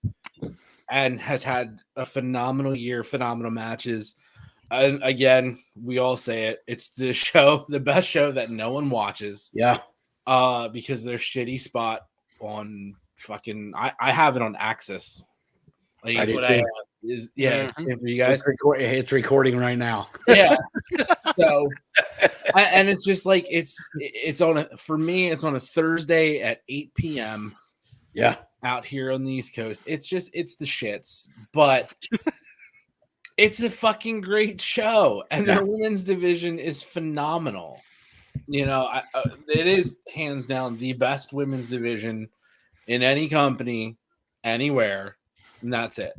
and has had a phenomenal year, phenomenal matches. And again, we all say it. It's the best show that no one watches. Yeah. Because their shitty spot on fucking. I have it on Access. Like, I do what I too. Same for you guys. It's recording right now. Yeah. So, and it's just like it's on for me. It's on a Thursday at 8 p.m. Yeah. out here on the East Coast. It's the shits, but it's a fucking great show, and their women's division is phenomenal. You know, it is hands down the best women's division in any company, anywhere, and that's it.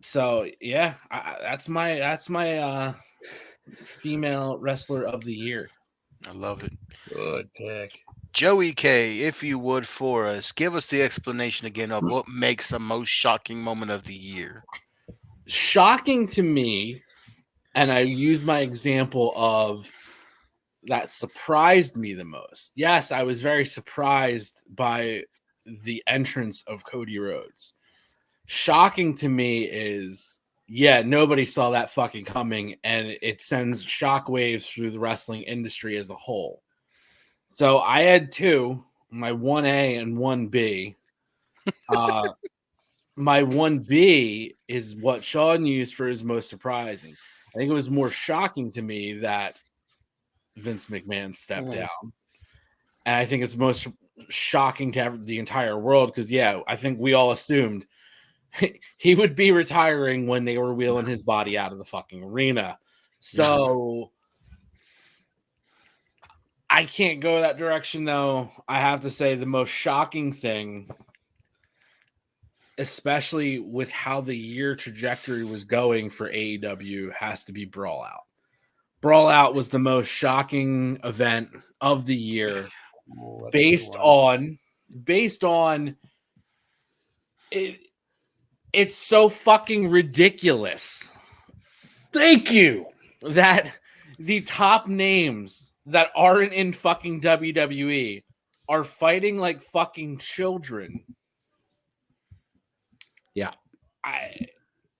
So yeah, that's my female wrestler of the year. I love it. Good pick. Joey K, if you would for us, give us the explanation again of what makes the most shocking moment of the year. Shocking to me, and I use my example of that surprised me the most. Yes, I was very surprised by the entrance of Cody Rhodes. Shocking to me is, nobody saw that fucking coming, and it sends shockwaves through the wrestling industry as a whole. So I had two, my 1A and 1B. My 1B is what Sean used for his most surprising. I think it was more shocking to me that Vince McMahon stepped down. And I think it's most shocking to the entire world because, I think we all assumed he would be retiring when they were wheeling his body out of the fucking arena. So I can't go that direction, though. I have to say the most shocking thing, especially with how the year trajectory was going for AEW, has to be Brawl Out. Brawl Out was the most shocking event of the year based on it. It's so fucking ridiculous. Thank you. That the top names that aren't in fucking WWE are fighting like fucking children. Yeah.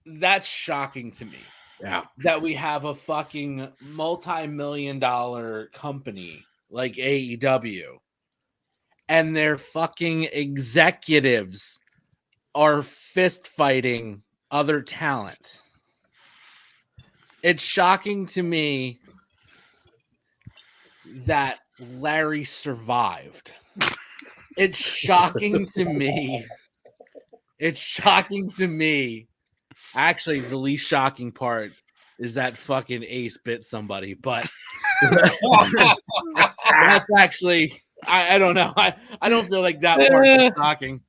That's shocking to me. Yeah. That we have a fucking multi-million-dollar company like AEW and their fucking executives are fist fighting other talent. It's shocking to me that Larry survived. It's shocking to me. It's shocking to me. Actually, the least shocking part is that fucking Ace bit somebody, but that's actually, I don't know. I don't feel like that part is shocking.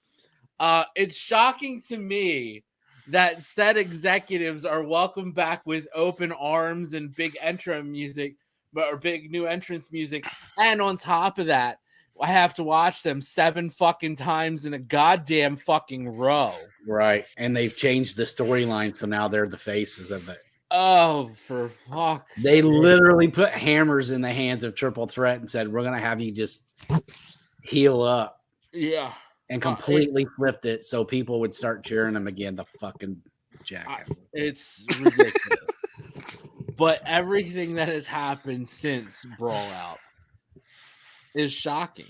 It's shocking to me that said executives are welcomed back with open arms and big entrance music, or big new entrance music. And on top of that, I have to watch them 7 fucking times in a goddamn fucking row. Right. And they've changed the storyline, so now they're the faces of it. Oh, for fuck's sake. They literally put hammers in the hands of Triple Threat and said, we're going to have you just heal up. Yeah. And completely flipped it so people would start cheering them again. The fucking jackass. It's ridiculous. But everything that has happened since Brawl Out is shocking.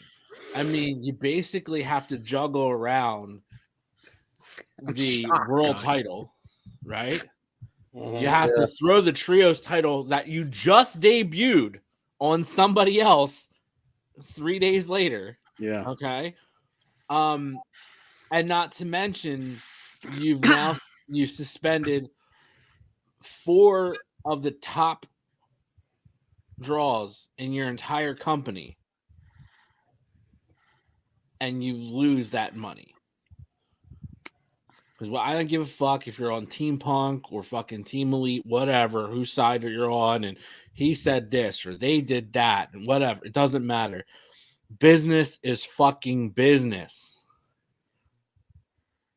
I mean, you basically have to juggle around the world title, right? You have to throw the trios title that you just debuted on somebody else 3 days later. Yeah. Okay. And not to mention, you suspended 4 of the top draws in your entire company, and you lose that money. Because I don't give a fuck if you're on Team Punk or fucking Team Elite, whatever, whose side you're on, and he said this or they did that, and whatever. It doesn't matter. Business is fucking business.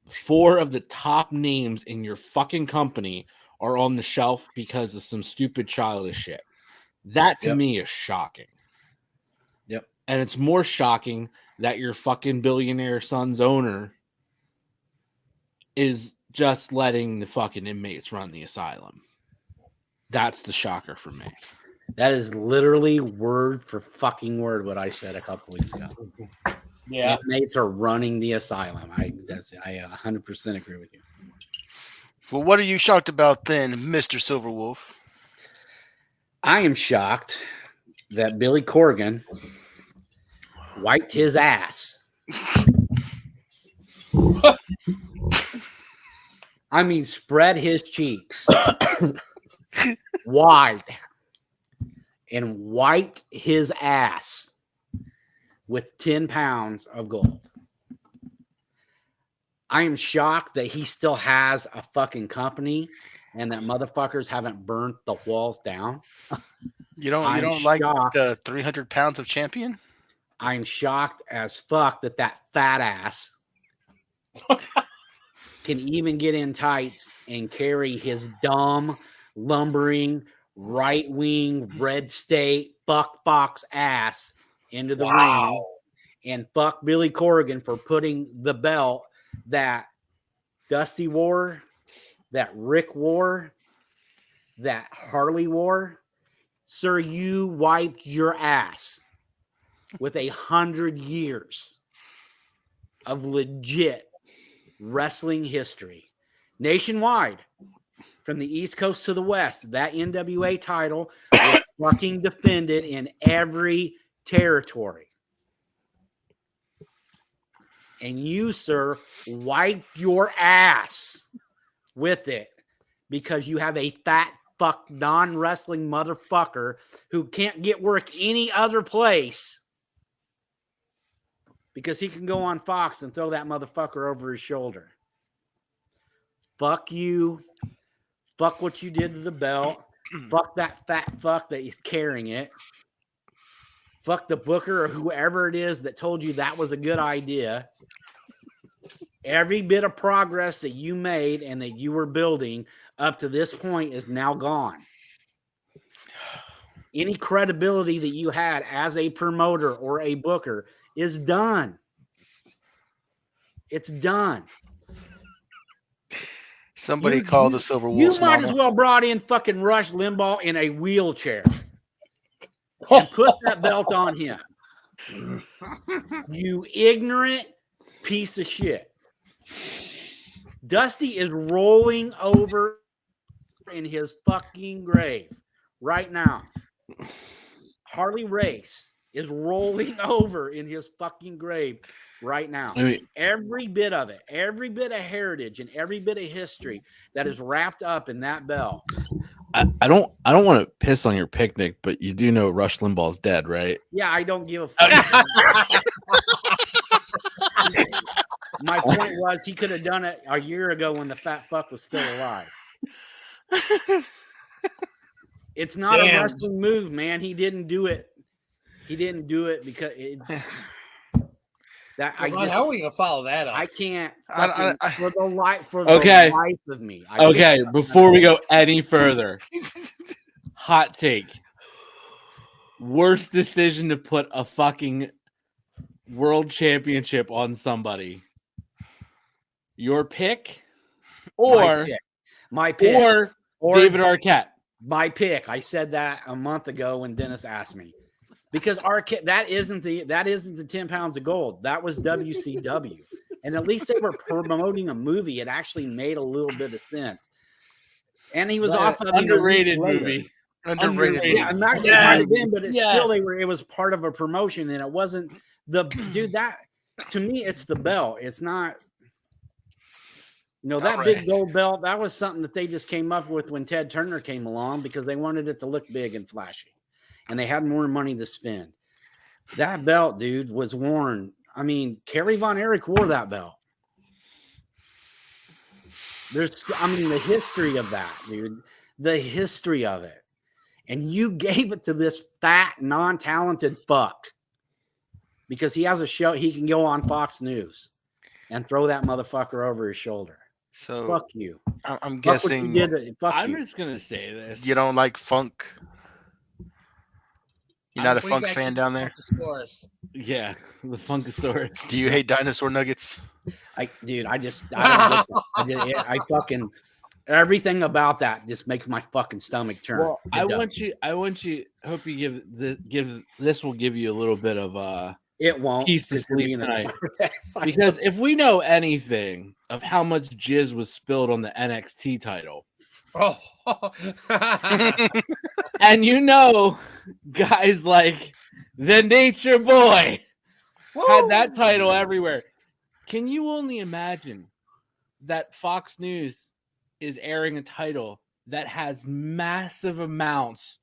4 of the top names in your fucking company are on the shelf because of some stupid childish shit. That to me is shocking. Yep. And it's more shocking that your fucking billionaire son's owner is just letting the fucking inmates run the asylum. That's the shocker for me. That is literally word for fucking word what I said a couple weeks ago. Yeah. Inmates are running the asylum. I 100% agree with you. Well, what are you shocked about then, Mr. Silverwolf? I am shocked that Billy Corgan wiped his ass. I mean, spread his cheeks wide and wiped his ass with 10 pounds of gold. I am shocked that he still has a fucking company and that motherfuckers haven't burnt the walls down. You don't like the 300 pounds of champion? I'm shocked as fuck that fat ass can even get in tights and carry his dumb, lumbering, right-wing, red state, fuck fox ass into the ring. And fuck Billy Corgan for putting the belt that Dusty wore, that Rick wore, that Harley wore. Sir, you wiped your ass with 100 years of legit wrestling history. Nationwide, from the East Coast to the West, that NWA title was fucking defended in every territory. And you, sir, wiped your ass with it because you have a fat fuck non-wrestling motherfucker who can't get work any other place because he can go on Fox and throw that motherfucker over his shoulder. Fuck you. Fuck what you did to the belt. Fuck that fat fuck that is carrying it. Fuck the booker or whoever it is that told you that was a good idea. Every bit of progress that you made and that you were building up to this point is now gone. Any credibility that you had as a promoter or a booker is done. It's done. Somebody call the Silver Wolves. You might as well brought in fucking Rush Limbaugh in a wheelchair and put that belt on him. You ignorant piece of shit. Dusty is rolling over in his fucking grave right now. Harley Race is rolling over in his fucking grave right now. I mean, every bit of it, every bit of heritage and every bit of history that is wrapped up in that belt. I don't want to piss on your picnic, but you do know Rush Limbaugh's dead, right? Yeah, I don't give a fuck. My point was he could have done it a year ago when the fat fuck was still alive. It's not a wrestling move, man. He didn't do it. He didn't do it because it's that how are we gonna follow that up? I can't for the life of me. Before we go any further, hot take. Worst decision to put a fucking world championship on somebody. Your pick or my pick or David Arquette. My pick. I said that a month ago when Dennis asked me. Because Arquette, that isn't the 10 pounds of gold. That was WCW. And at least they were promoting a movie. It actually made a little bit of sense. And he was off of underrated movie. Underrated. Yeah, I'm not going to find it in, but it's still it was part of a promotion, and it wasn't the dude that to me it's the belt. It's not that big gold belt. That was something that they just came up with when Ted Turner came along because they wanted it to look big and flashy. And they had more money to spend. That belt, dude, was worn. I mean, Kerry Von Erich wore that belt. The history of that, dude. The history of it. And you gave it to this fat, non-talented fuck. Because he has a show, he can go on Fox News and throw that motherfucker over his shoulder. So fuck you. I'm guessing. I'm just gonna say this. You don't like funk. You're not a Way funk back fan to down there? Funkasaurus. Yeah, the Funkasaurus. Do you hate dinosaur nuggets? I don't get that. I fucking everything about that just makes my fucking stomach turn. Well, It does. I want you. Hope you give this will give you a little bit of It won't peace to 'cause you're sleep being a- tonight. Yes, I Because know. if we know anything of how much jizz was spilled on the NXT title, Oh. and you know, guys like the Nature Boy had that title everywhere. Can you only imagine that Fox News is airing a title that has massive amounts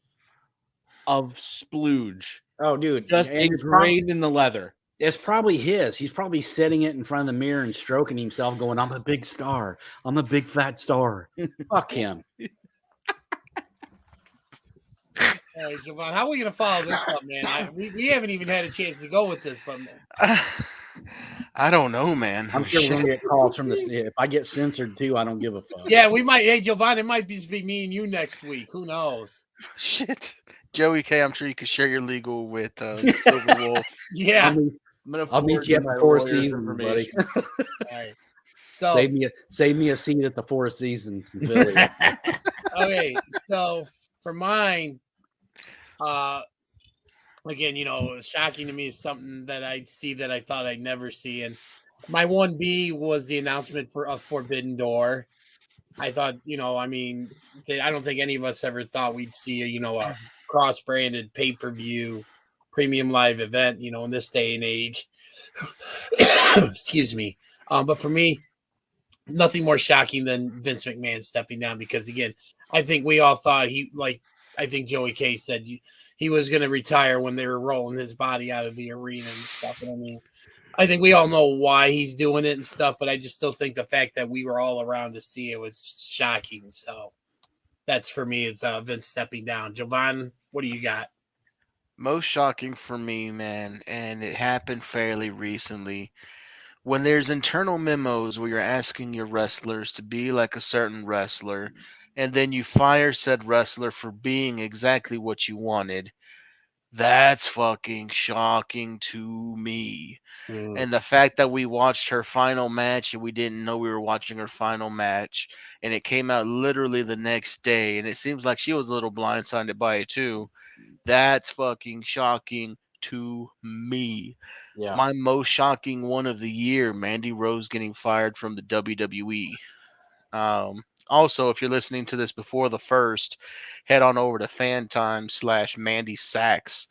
of splooge Oh, dude, just and it's ingrained in the leather? It's probably his. He's probably setting it in front of the mirror and stroking himself, going, "I'm a big star. I'm a big fat star." Fuck him. All right, Javon, how are we gonna follow this up, man? We haven't even had a chance to go with this, but I don't know, man. I'm sure we're gonna get calls from this. If I get censored too, I don't give a fuck. yeah, we might. Hey, Javon, it might just be me and you next week. Who knows? Shit. Joey K, I'm sure you could share your legal with Silver Wolf. Yeah. I'll meet you at the Four Seasons, buddy. All right. So Save me a seat at the Four Seasons in Philly. okay, so for mine, again, it's shocking to me is something that I see that I thought I'd never see. And my 1B was the announcement for a Forbidden Door. I thought, I don't think any of us ever thought we'd see a cross-branded pay-per-view premium live event, in this day and age. Excuse me. But for me, nothing more shocking than Vince McMahon stepping down because, again, I think we all thought I think Joey K said he was going to retire when they were rolling his body out of the arena and stuff. And I think we all know why he's doing it and stuff, but I just still think the fact that we were all around to see it was shocking. So that's for me is Vince stepping down. Jovan, what do you got? Most shocking for me, man, and it happened fairly recently. When there's internal memos where you're asking your wrestlers to be like a certain wrestler, and then you fire said wrestler for being exactly what you wanted, that's fucking shocking to me. And the fact that we watched her final match and we didn't know we were watching her final match, and it came out literally the next day, and it seems like she was a little blindsided by it too. That's fucking shocking to me. Yeah. My most shocking one of the year, Mandy Rose getting fired from the WWE. Also, if you're listening to this before the first, head on over to FanTime/Mandy Sachs.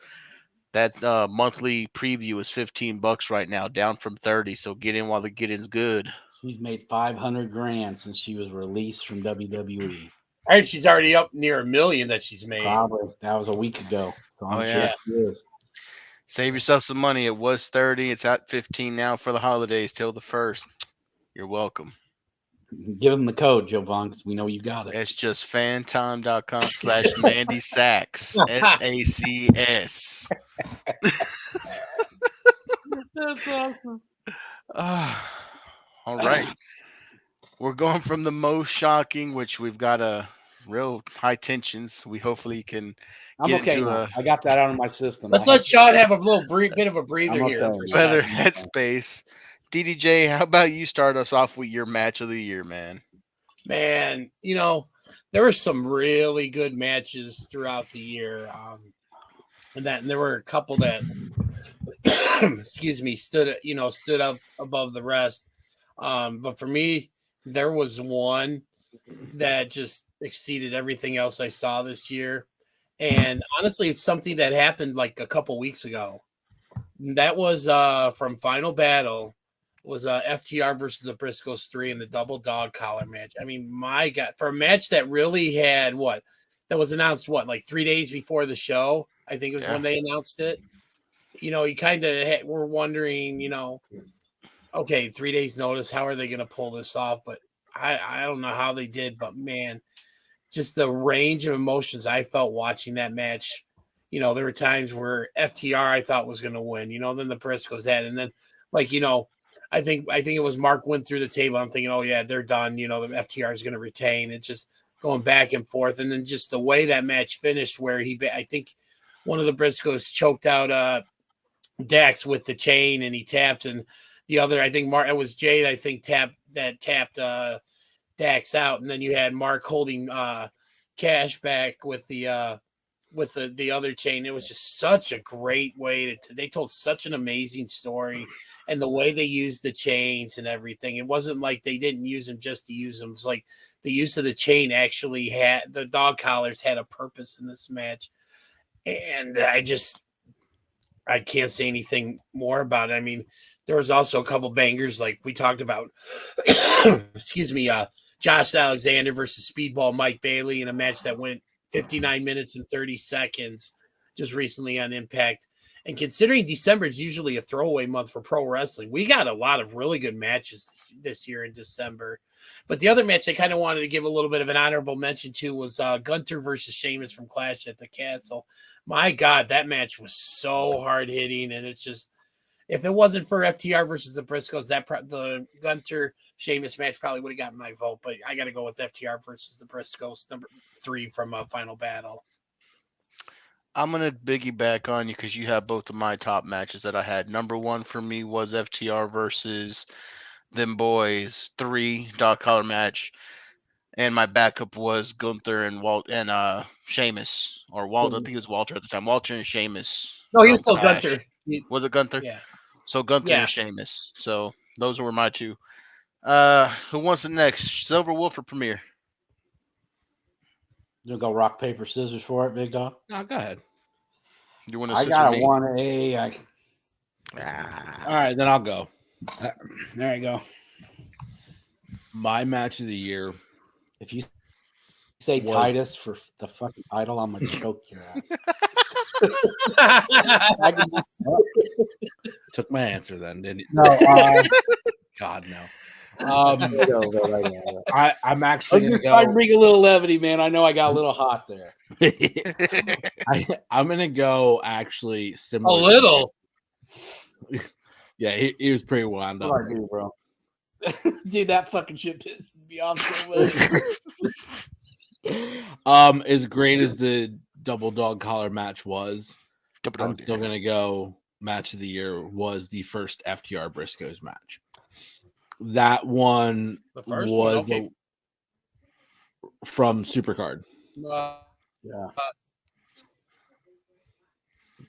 That monthly preview is $15 right now, down from 30. So get in while the getting's good. She's made $500,000 since she was released from WWE. I heard she's already up near $1 million that she's made. Probably that was a week ago. So I'm sure she is. Save yourself some money. It was 30. It's at 15 now for the holidays till the 1st. You're welcome. Give them the code, Jovan, because we know you got it. It's just fantime.com/Mandy Sachs. SACS. That's awesome. All right. We're going from the most shocking, which we've got a real high tensions. We hopefully can I'm get okay into now. I got that out of my system. Let's let Sean have a little bit of a breather I'm here. okay. For a better second. headspace. DDJ, how about you start us off with your match of the year, man? Man, there were some really good matches throughout the year. And there were a couple that excuse me, stood up above the rest. But for me, there was one that just exceeded everything else I saw this year. And honestly, it's something that happened like a couple weeks ago. That was from Final Battle. Was FTR versus the Briscoes 3 in the double dog collar match. I mean, my God, for a match that really had that was announced like 3 days before the show. I think it was when they announced it. You kind of were wondering, okay, 3 days notice. How are they going to pull this off? But I don't know how they did. But man, just the range of emotions I felt watching that match. There were times where FTR I thought was going to win. Then the Briscoes had, and then I think it was Mark went through the table. I'm thinking, oh yeah, they're done. The FTR is going to retain. It's just going back and forth, and then just the way that match finished, where I think one of the Briscoes choked out Dax with the chain, and he tapped, and the other, I think Mark, it was Jade, I think tapped Dax out, and then you had Mark holding Cash back with the other chain. It was just such a great way they told such an amazing story, and the way they used the chains and everything. It wasn't like they didn't use them just to use them. It's like the use of the chain actually had the dog collars had a purpose in this match, and I can't say anything more about it. I mean, there was also a couple bangers like we talked about. Excuse me, Josh Alexander versus Speedball Mike Bailey in a match that went 59 minutes and 30 seconds just recently on Impact. And considering December is usually a throwaway month for pro wrestling, we got a lot of really good matches this year in December. But the other match I kind of wanted to give a little bit of an honorable mention to was Gunter versus Sheamus from Clash at the Castle. My God, that match was so hard hitting, and it's just, if it wasn't for FTR versus the Briscoes, the Gunter Sheamus match probably would have gotten my vote. But I got to go with FTR versus the Briscoes, number 3 from Final Battle. I'm going to piggyback on you because you have both of my top matches that I had. Number 1 for me was FTR versus them boys, 3 dog collar match. And my backup was Gunther and Sheamus, or Walter. I think it was Walter at the time. Walter and Sheamus. No, he was still Clash. Gunther. Was it Gunther? Yeah. So Gunther Yeah. and Sheamus. So those were my 2. Who wants the next? Silver Wolf or Premier? You'll go rock, paper, scissors for it, big dog? No, go ahead. You want to I got a 1A. All right, then I'll go. There you go. My match of the year. If you say What? Titus for the fucking title, I'm gonna choke your ass. Took my answer then, didn't you? No, God, no. I'm I actually was gonna just trying to go. bring a little levity, man. I know I got a little hot there. I'm gonna go actually A similar. little. Yeah, he was pretty wound That's up. what I do, bro. Dude, that fucking shit pisses me off so much. As great as the double dog collar match was, I'm still gonna go. Match of the year was the first FTR Briscoes match. That one The first was one, okay. from Supercard. Yeah.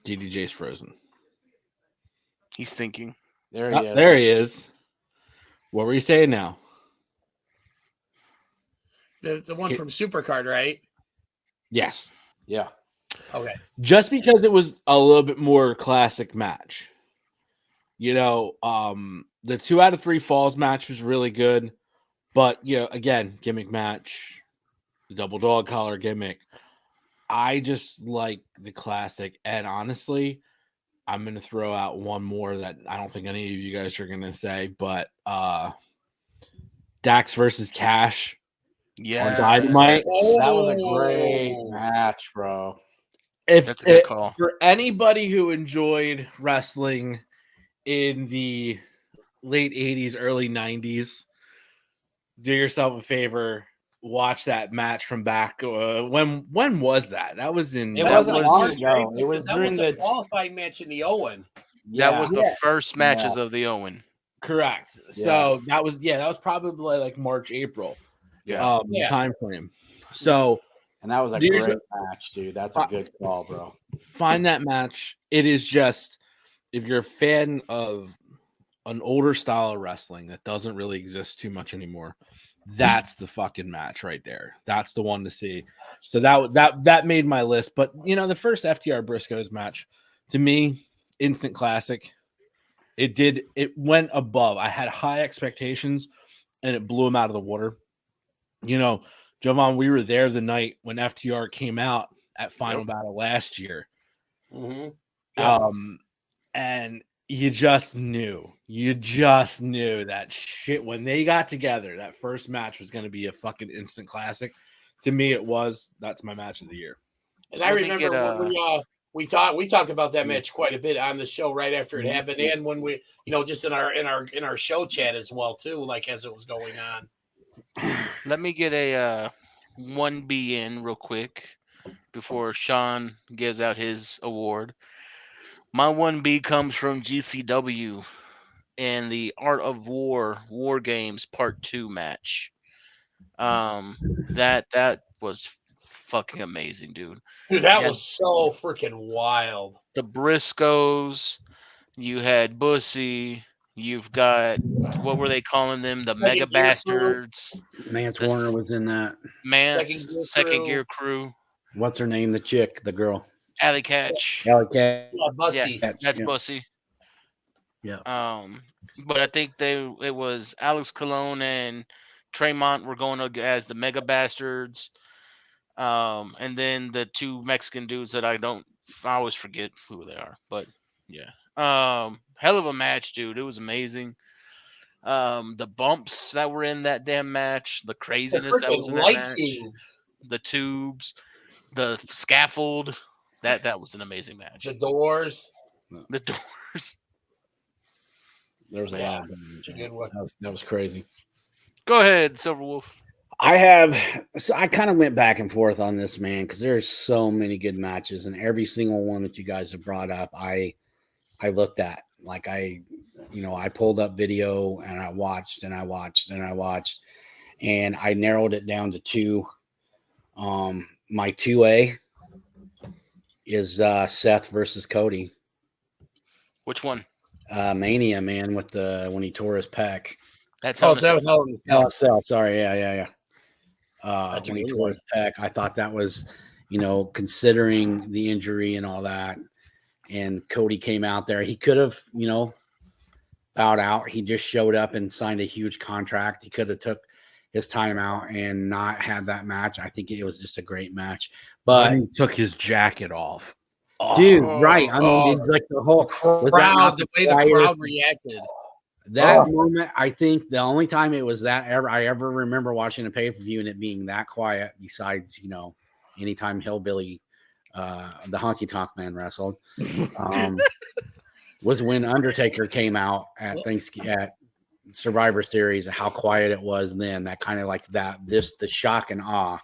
DDJ's frozen. He's thinking. There he is. There he is. What were you saying now? The one from Supercard, right? Yes. Yeah. Okay. Just because it was a little bit more classic match. You know, the 2 out of 3 falls match was really good, but again, gimmick match, the double dog collar gimmick. I just like the classic, and honestly, I'm gonna throw out one more that I don't think any of you guys are gonna say, but Dax versus Cash. Yeah. On Dynamite. That was a great match, bro. That's a good call. For anybody who enjoyed wrestling in the late 80s, early 90s, do yourself a favor, watch that match from back. When was that? That was in. It that wasn't was- long ago. It was That during was a the qualifying match in the Owen. That was the first matches of the Owen. Correct. So that was probably like March, April. Yeah. Time frame. So, and that was a great match, dude. That's a good call, bro. Find that match. It is just, if you're a fan of an older style of wrestling that doesn't really exist too much anymore, that's the fucking match right there. That's the one to see. So that made my list. But the first FTR Briscoes match, to me, instant classic. It went above. I had high expectations, and it blew them out of the water. Jovan, we were there the night when FTR came out at Final Battle last year. Mm-hmm. Yeah. And you just knew that shit when they got together, that first match was going to be a fucking instant classic. To me, it was. That's my match of the year. And I remember when we talked about that match quite a bit on the show right after it happened, and when we, just in our show chat as well too, like as it was going on. Let me get a 1B in real quick before Sean gives out his award. My 1B comes from GCW in the Art of War Games Part 2 match. That was fucking amazing, dude. Dude, that Yeah. was so freaking wild. The Briscoes, you had Bussy, you've got, what were they calling them? The Mega Second Gear Crew. Bastards. Mance The Warner was in that. Second Gear Crew. What's her name? The chick, the girl. Alley Catch. Alley Cat. Yeah, Bussy. Yeah, that's yeah. Bussy. Yeah. But I think it was Alex Colon and Tremont were going as the Mega Bastards. And then the two Mexican dudes that I always forget who they are, but yeah. Hell of a match, dude. It was amazing. The bumps that were in that damn match, the craziness that was in that match, the tubes, the scaffold, that was an amazing match. The doors. The doors. There was a lot of them. That was crazy. Go ahead, Silverwolf. I kind of went back and forth on this, man, because there's so many good matches, and every single one that you guys have brought up, I looked at. Like I pulled up video and I watched and I watched and I watched, and I narrowed it down to two. My 2A is Seth versus Cody. Which one? Mania, man, when he tore his pec. That's how Hell in a Cell. Sorry, yeah. When he tore his pec, I thought that was, considering the injury and all that. And Cody came out there. He could have, bowed out. He just showed up and signed a huge contract. He could have took his time out and not had that match. I think it was just a great match. But he took his jacket off. Dude, right. I mean, it's like the whole crowd, the way the crowd reacted. That moment, I think the only time it was that I ever remember watching a pay-per-view and it being that quiet, besides, anytime Hillbilly, the Honky Tonk Man wrestled, was when Undertaker came out at Survivor Series, how quiet it was then. That kind of like the shock and awe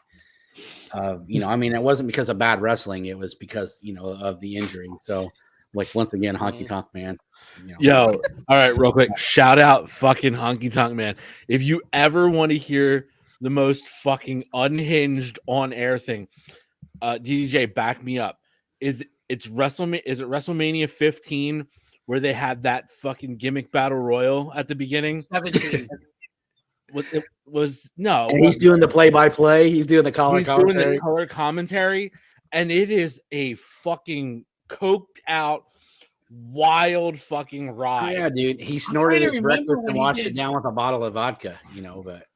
of, it wasn't because of bad wrestling. It was because, of the injury. So, like, once again, Honky Tonk Man. Yo, all right, real quick. Shout out fucking Honky Tonk Man. If you ever want to hear the most fucking unhinged on air thing, DDJ, back me up. Is it WrestleMania 15 where they had that fucking gimmick battle royal at the beginning? 17. No. And he's doing the play-by-play. He's doing the color commentary. Doing the color commentary, and it is a fucking coked out, wild fucking ride. Yeah, dude. He snorted his breakfast and washed it down with a bottle of vodka, but.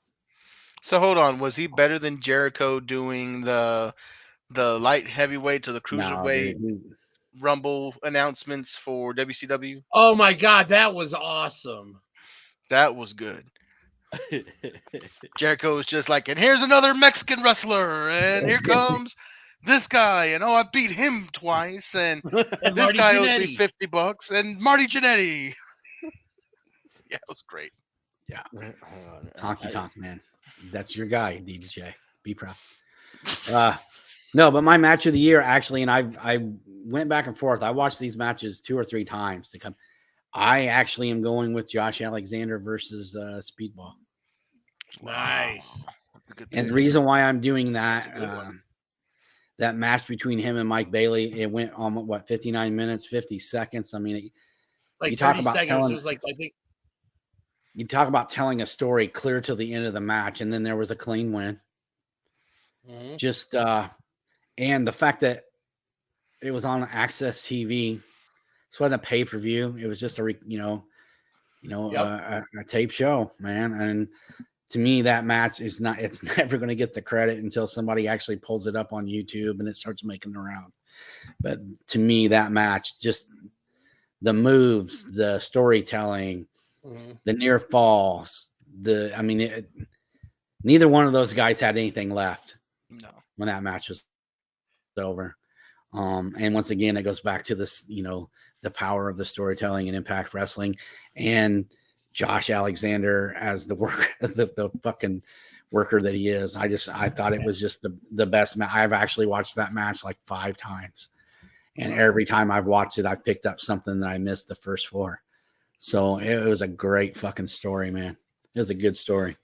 So hold on. Was he better than Jericho doing the light heavyweight to the cruiserweight Rumble announcements for WCW? Oh my God, that was awesome. That was good. Jericho was just like, and here's another Mexican wrestler, and here comes this guy, and I beat him twice, and this guy owes me $50, and Marty Jannetty. Yeah, it was great. Yeah, Honky Tonk Man, that's your guy, DJ. Be proud. No, but my match of the year actually, and I went back and forth. I watched these matches 2 or 3 times to come. I actually am going with Josh Alexander versus Speedball. Nice. And the reason why I'm doing that, that match between him and Mike Bailey, it went on 59 minutes, 50 seconds. I mean, you talk about seconds. It was like, I think you talk about telling a story clear to the end of the match, and then there was a clean win. Mm-hmm. Just and the fact that it was on Access TV. This wasn't a pay-per-view. It was just a tape show, man. And to me, that match it's never going to get the credit until somebody actually pulls it up on YouTube and it starts making the round. But to me, that match, just the moves, the storytelling, the near falls, neither one of those guys had anything left. No. When that match was over. And once again, it goes back to this, the power of the storytelling and Impact Wrestling, and Josh Alexander as the fucking worker that he is. I thought it was just the best match. I've actually watched that match like 5 times. And every time I've watched it, I've picked up something that I missed the first 4. So it was a great fucking story, man. It was a good story.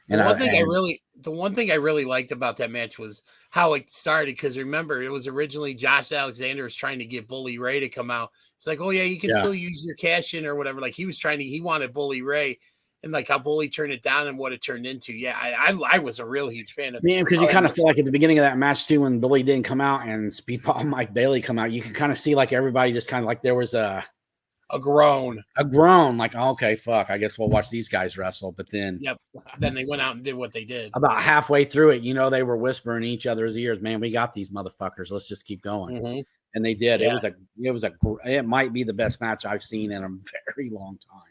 And the one thing I really liked about that match was how it started. Because remember, it was originally Josh Alexander was trying to get Bully Ray to come out. It's like, oh yeah, you can still use your cash in or whatever. Like he wanted Bully Ray, and like how Bully turned it down and what it turned into. Yeah, I was a real huge fan of. Yeah, because you kind of feel like at the beginning of that match too, when Bully didn't come out and Speedball Mike Bailey come out, you could kind of see like everybody just kind of like there was a groan, like, oh, okay, fuck, I guess we'll watch these guys wrestle. But then, then they went out and did what they did. About halfway through it, they were whispering in each other's ears, "Man, we got these motherfuckers. Let's just keep going." Mm-hmm. And they did. Yeah. It might be the best match I've seen in a very long time.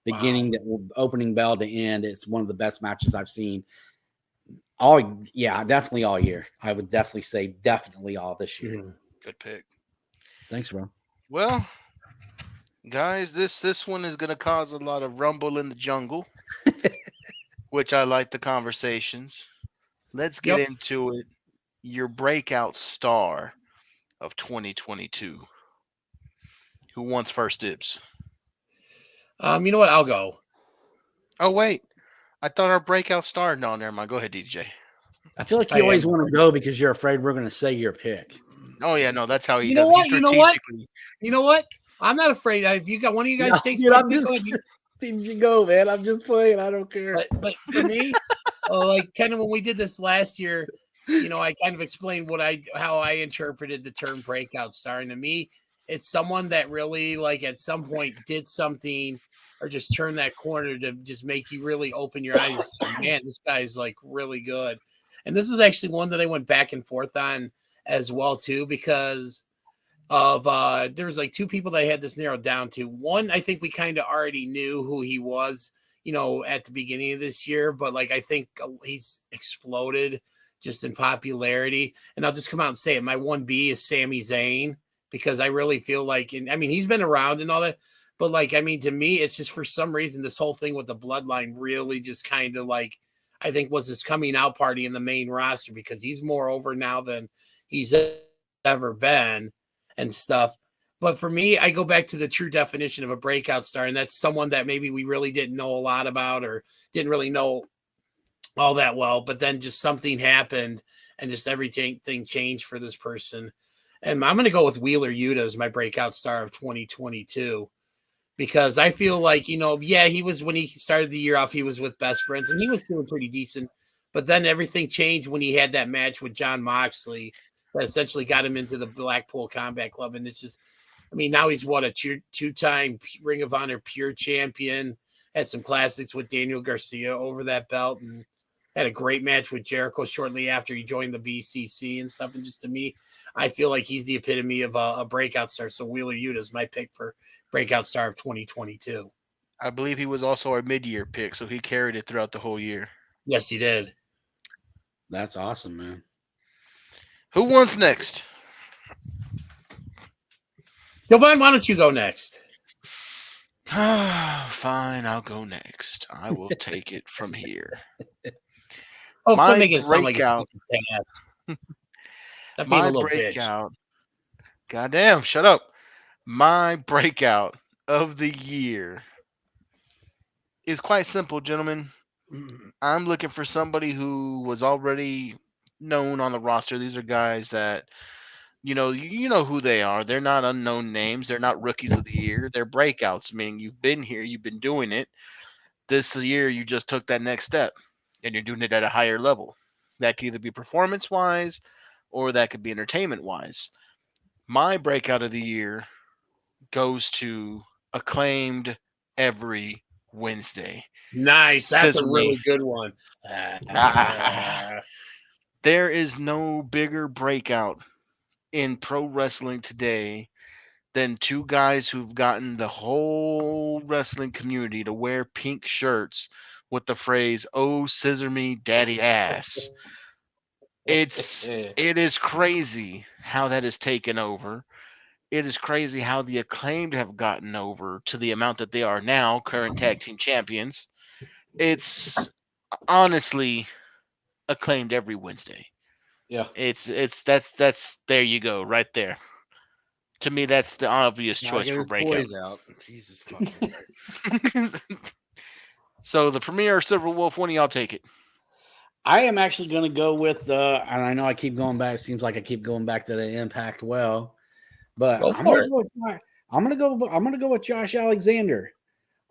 Beginning to opening bell to end, it's one of the best matches I've seen. Definitely all year. I would definitely say definitely all this year. Mm-hmm. Good pick. Thanks, bro. Well, guys, this one is going to cause a lot of rumble in the jungle, which I like the conversations. Let's get into it. Your breakout star of 2022. Who wants first dibs? You know what? I'll go. Oh, wait. I thought our breakout star. No, never mind. Go ahead, DJ. I feel like you always want to go because you're afraid we're going to say your pick. Oh, yeah. No, that's how he you does know what? it. You know what? I'm not afraid. If you got one of you guys takes did you go, man? I'm just playing. I don't care. But for me, like kind of when we did this last year, I kind of explained how I interpreted the term breakout star. And to me, it's someone that really like at some point did something or just turned that corner to just make you really open your eyes. Man, this guy's like really good. And this was actually one that I went back and forth on as well too, because of there was like 2 people that I had this narrowed down to. One, I think we kind of already knew who he was, at the beginning of this year, but like I think he's exploded just in popularity. And I'll just come out and say it. My 1B is Sami Zayn, because I really feel like, he's been around and all that, but like, to me, it's just for some reason, this whole thing with the bloodline really just kind of like, I think was his coming out party in the main roster, because he's more over now than he's ever been and stuff. But for me, I go back to the true definition of a breakout star. And that's someone that maybe we really didn't know a lot about or didn't really know all that well, but then just something happened and just everything changed for this person. And I'm going to go with Wheeler Yuta as my breakout star of 2022, because I feel like, he was, when he started the year off, he was with Best Friends and he was doing pretty decent, but then everything changed when he had that match with Jon Moxley that essentially got him into the Blackpool Combat Club. And it's just, now he's a 2-time Ring of Honor pure champion, had some classics with Daniel Garcia over that belt, and had a great match with Jericho shortly after he joined the BCC and stuff. And just to me, I feel like he's the epitome of a breakout star. So Wheeler Yuta is my pick for breakout star of 2022. I believe he was also our mid-year pick, so he carried it throughout the whole year. Yes, he did. That's awesome, man. Who wants next? Jovan, why don't you go next? Fine, I'll go next. I will take it from here. Oh, my make it sound breakout. Like My breakout. Goddamn, shut up. My breakout of the year is quite simple, gentlemen. I'm looking for somebody who was already known on the roster. These are guys that you know who they are. They're not unknown names. They're not rookies of the year. They're breakouts, meaning you've been here, you've been doing it. This year, you just took that next step, and you're doing it at a higher level. That could either be performance-wise, or that could be entertainment-wise. My breakout of the year goes to Acclaimed every Wednesday. Nice. That's a really good one. There is no bigger breakout in pro wrestling today than 2 guys who've gotten the whole wrestling community to wear pink shirts with the phrase, "Oh, scissor me, daddy ass." It is crazy how that is taken over. It is crazy how the Acclaimed have gotten over to the amount that they are now, current tag team champions. It's honestly Acclaimed every Wednesday. Yeah. That's there you go, right there. To me, that's the obvious Gotta choice get for his Breakout. toys out. Jesus fucking Christ. So the premiere Silver Wolf, when do y'all take it? I am actually going to go with, and I know I keep going back. It seems like I keep going back to the Impact well, but Go I'm for going to go with Josh Alexander.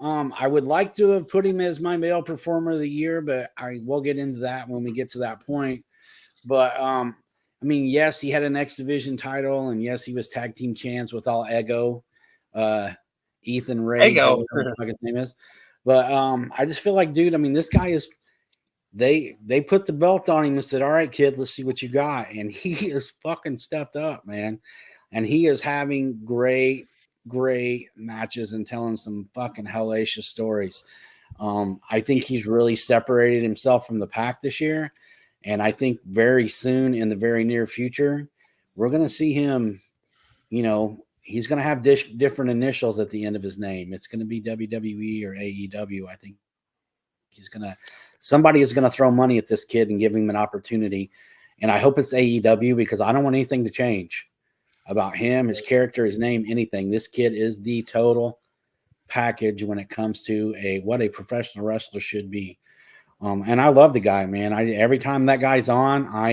I would like to have put him as my male performer of the year, but I will get into that when we get to that point. But I mean, yes, he had an X Division title, and yes, he was tag team champs with all Ego, Ethan Rage, Ego. whatever the fuck his name is. But I just feel like, dude, I mean, this guy is. They put the belt on him and said, "All right, kid, let's see what you got." And he is fucking stepped up, man. And he is having great matches and telling some fucking hellacious stories. I think he's really separated himself from the pack this year. And I think very soon in the very near future, we're going to see him, he's going to have different initials at the end of his name. It's going to be WWE or AEW. I think somebody is going to throw money at this kid and give him an opportunity. And I hope it's AEW because I don't want anything to change about him, his character, his name, anything. This kid is the total package when it comes to what a professional wrestler should be. And I love the guy, man. Every time that guy's on, I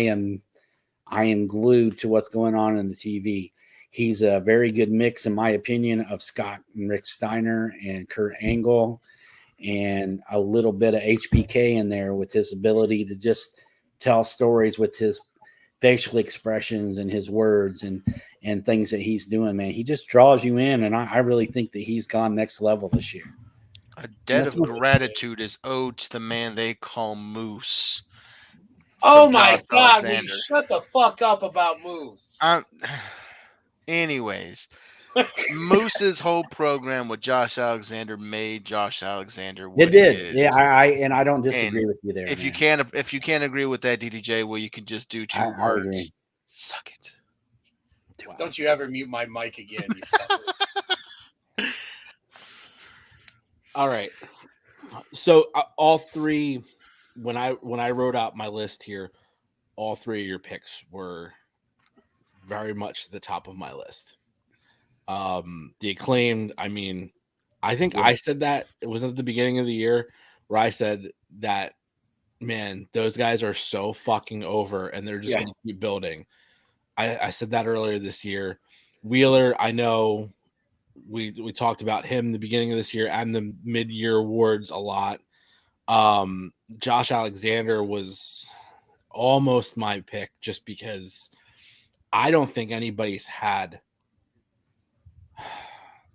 am glued to what's going on in the TV. He's a very good mix, in my opinion, of Scott and Rick Steiner and Kurt Angle, and a little bit of HBK in there with his ability to just tell stories with his facial expressions and his words and things that he's doing, man. He just draws you in, and I really think that he's gone next level this year. A debt of gratitude is owed to the man they call Moose. Oh my Josh God, Alexander. shut the fuck up about Moose. Anyways, Moose's whole program with Josh Alexander made Josh Alexander what It did. he is. Yeah, I don't disagree And with you there. If man. you can't agree with that, DDJ, well, you can just do two I words. agree. Suck it. Don't you ever mute my mic again, you fucker. All right. So all three, when I wrote out my list here, all three of your picks were very much the top of my list. The Acclaimed, I mean, I think I said that it was at the beginning of the year where I said that, man, those guys are so fucking over and they're just going to keep building. I said that earlier this year. Wheeler, I know we talked about him the beginning of this year and the mid-year awards a lot. Josh Alexander was almost my pick just because I don't think anybody's had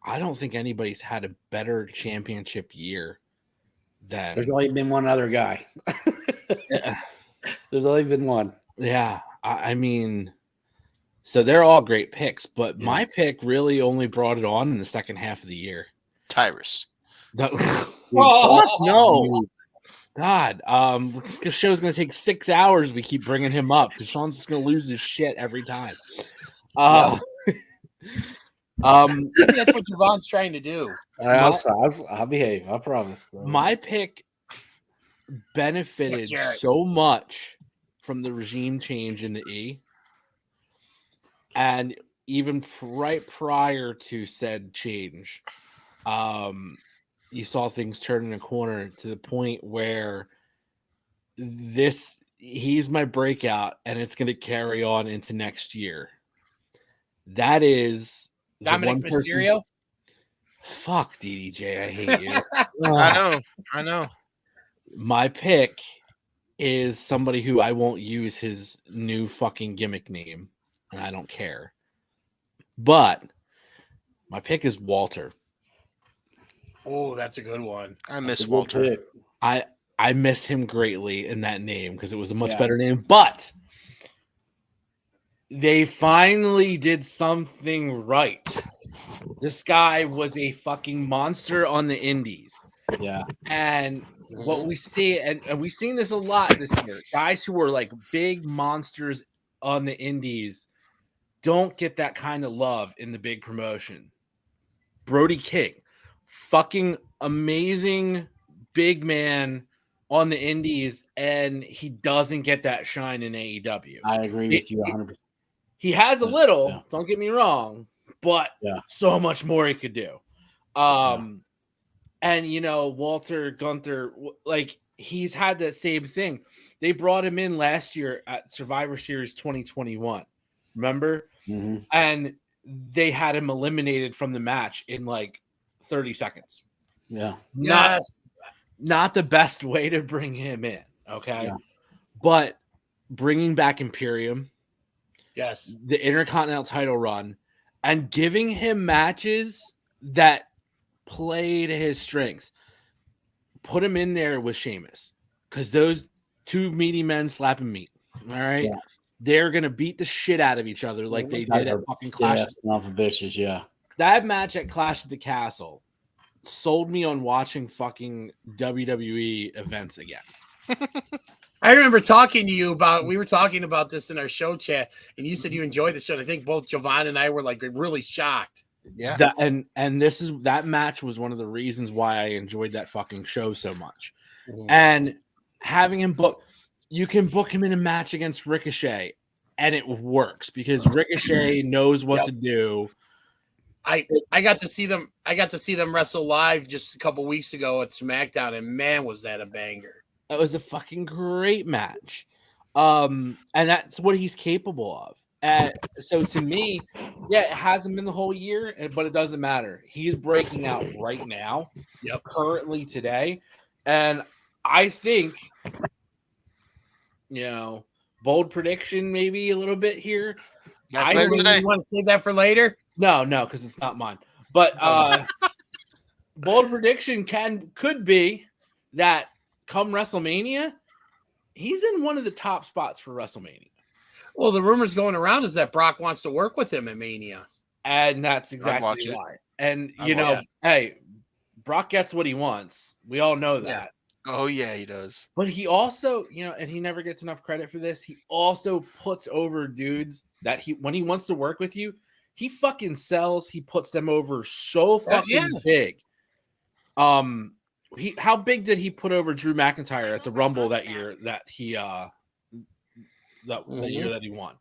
a better championship year than. There's only been one other guy. There's only been one. Yeah, I mean, so they're all great picks, but my pick really only brought it on in the second half of the year. Tyrus. No. God, this show's gonna take 6 hours. We keep bringing him up because Sean's just gonna lose his shit every time. Maybe that's what Javon's trying to do. I'll behave. I promise. My pick benefited so much from the regime change in the E, and even right prior to said change, you saw things turning a corner to the point where he's my breakout, and it's going to carry on into next year. That is Dominic Mysterio. Fuck DDJ, I hate you. I know. My pick is somebody who I won't use his new fucking gimmick name, and I don't care. But my pick is Walter. Oh, that's a good one. I miss Walter. I miss him greatly in that name because it was a much better name. But they finally did something right. This guy was a fucking monster on the indies. Yeah. And what we see, and we've seen this a lot this year, guys who were like big monsters on the indies don't get that kind of love in the big promotion. Brody King, fucking amazing big man on the indies, and he doesn't get that shine in AEW. I agree with you 100%. He has a little, Yeah. don't get me wrong, but Yeah. so much more he could do. And Walter Gunther, like he's had that same thing. They brought him in last year at Survivor Series 2021. Remember? Mm-hmm. And they had him eliminated from the match in like 30 seconds. Yeah. Not the best way to bring him in. Okay. Yeah. But bringing back Imperium, Yes, the Intercontinental title run, and giving him matches that play to his strength. Put him in there with Sheamus, because those two meaty men slapping meat. All right. Yeah. They're going to beat the shit out of each other like they did at fucking Clash. Bitches, yeah. That match at Clash at the Castle sold me on watching fucking WWE events again. I remember talking to you about. We were talking about this in our show chat, and you said you enjoyed the show. And I think both Jovan and I were like really shocked. Yeah. That match was one of the reasons why I enjoyed that fucking show so much. And having him book, you can book him in a match against Ricochet, and it works because Ricochet knows what to do. I got to see them. I got to see them wrestle live just a couple weeks ago at SmackDown, and man, was that a banger! It was a fucking great match, and that's what he's capable of. So to me, yeah, it hasn't been the whole year, but it doesn't matter. He's breaking out right now, currently today, and I think, bold prediction maybe a little bit here. That's I think you want to save that for later. No, because it's not mine. But bold prediction could be that come WrestleMania, he's in one of the top spots for WrestleMania. Well, the rumors going around is that Brock wants to work with him at Mania. And that's exactly why. And, hey, Brock gets what he wants. We all know that. Oh, yeah, he does. But he also, and he never gets enough credit for this, he also puts over dudes that when he wants to work with you, he fucking sells. He puts them over so fucking big. How big did he put over Drew McIntyre at the Rumble that year that he the year that he won?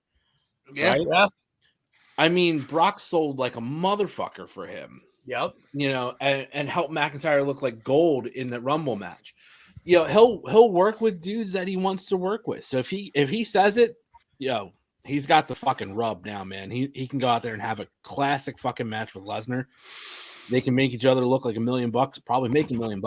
Yeah. Right? Yeah. I mean, Brock sold like a motherfucker for him. Yep. And helped McIntyre look like gold in the Rumble match. He'll work with dudes that he wants to work with. So if he says it, he's got the fucking rub now, man. He can go out there and have a classic fucking match with Lesnar. They can make each other look like $1 million, probably make $1 million,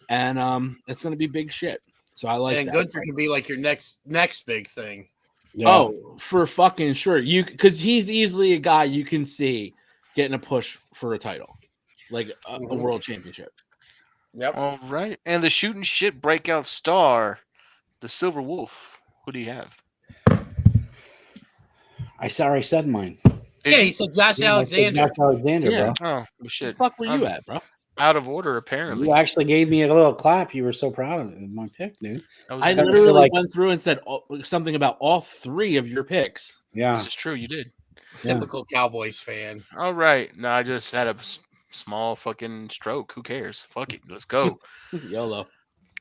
and it's gonna be big shit. So I like. And that. Gunther can be like your next big thing. Yeah. Oh, for fucking sure. Because he's easily a guy you can see getting a push for a title, like a world championship. Yep. All right, and the Shootin Shit breakout star, the Silver Wolf. Who do you have? I already said mine. Yeah, he said Josh Alexander. Josh Alexander, yeah. bro. Oh, shit. What the fuck were you at, bro? Out of order, apparently. You actually gave me a little clap. You were so proud of my pick, dude. I literally went through and said something about all three of your picks. Yeah. This is true. You did. Typical Cowboys fan. All right. No, I just had a small fucking stroke. Who cares? Fuck it. Let's go. YOLO.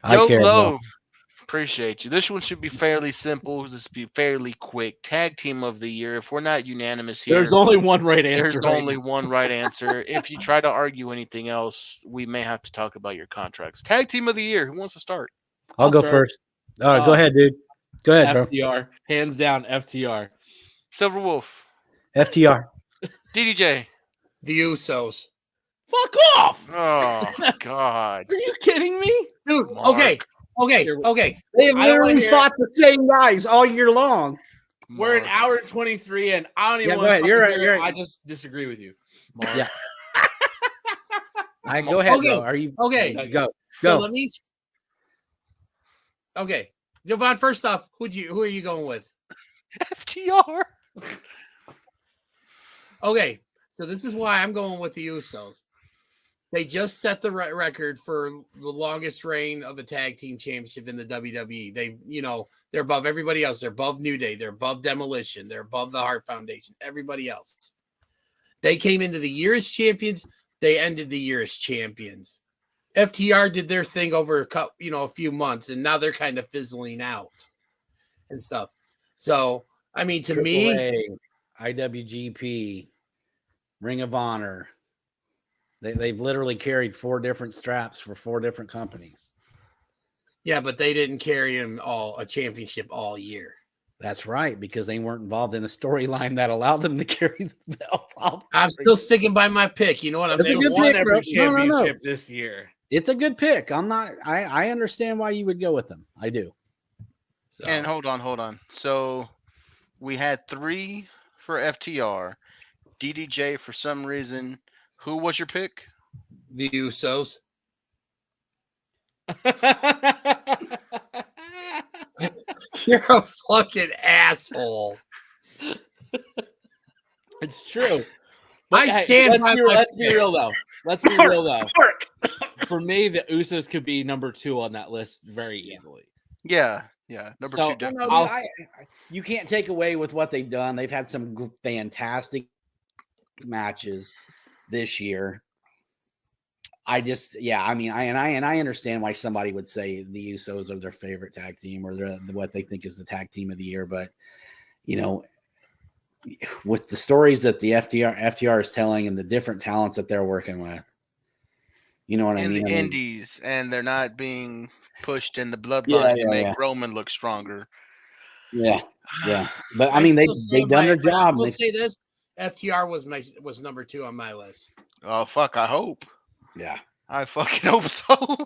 I care, bro. Appreciate you. This one should be fairly simple. This will be fairly quick. Tag team of the year. If we're not unanimous here, there's only one right answer. There's only one right answer. If you try to argue anything else, we may have to talk about your contracts. Tag team of the year. Who wants to start? I'll go first. All right, go ahead, dude. Go ahead, bro. FTR. Hands down, FTR. Silver Wolf. FTR. DDJ. The Usos. Fuck off. Oh, God. Are you kidding me? Dude, Mark. Okay. They have literally fought the same guys all year long. We're an hour and 23, and I don't even want to. You're right. I just disagree with you. Mark. Yeah. Go ahead. Okay. Bro. Are you okay? Go. So let me. Okay, Jovan. First off, who are you going with? FTR. Okay, so this is why I'm going with the Usos. They just set the record for the longest reign of a tag team championship in the WWE. They're above everybody else. They're above New Day. They're above Demolition. They're above the Hart Foundation. Everybody else. They came into the year as champions. They ended the year as champions. FTR did their thing over a few months, and now they're kind of fizzling out and stuff. So, I mean, to me, AAA, IWGP, Ring of Honor, they've literally carried 4 different straps for 4 different companies. yeah, but they didn't carry them a championship all year. That's right, because they weren't involved in a storyline that allowed them to carry the belt off. I'm still sticking by my pick. You know what I'm They saying? won every No, no, no. championship this year. It's a good pick. I understand why you would go with them. I do. So, And hold on. So we had 3 for FTR. DDJ for some reason. Who was your pick? the Usos. You're a fucking asshole. It's true. I stand by my let's be pick. real though. Let's be real though. For me, the Usos could be number 2 on that list very easily. Yeah. Number 2 definitely. You can't take away with what they've done. They've had some fantastic matches this year. I understand why somebody would say the Usos are their favorite tag team or what they think is the tag team of the year. But, with the stories that the FTR is telling and the different talents that they're working with, you know what I mean? The indies, and they're not being pushed in the bloodline to make Roman look stronger. Yeah. But I mean, they've done their job. We'll say this: FTR was number 2 on my list. Oh fuck! I hope. Yeah, I fucking hope so.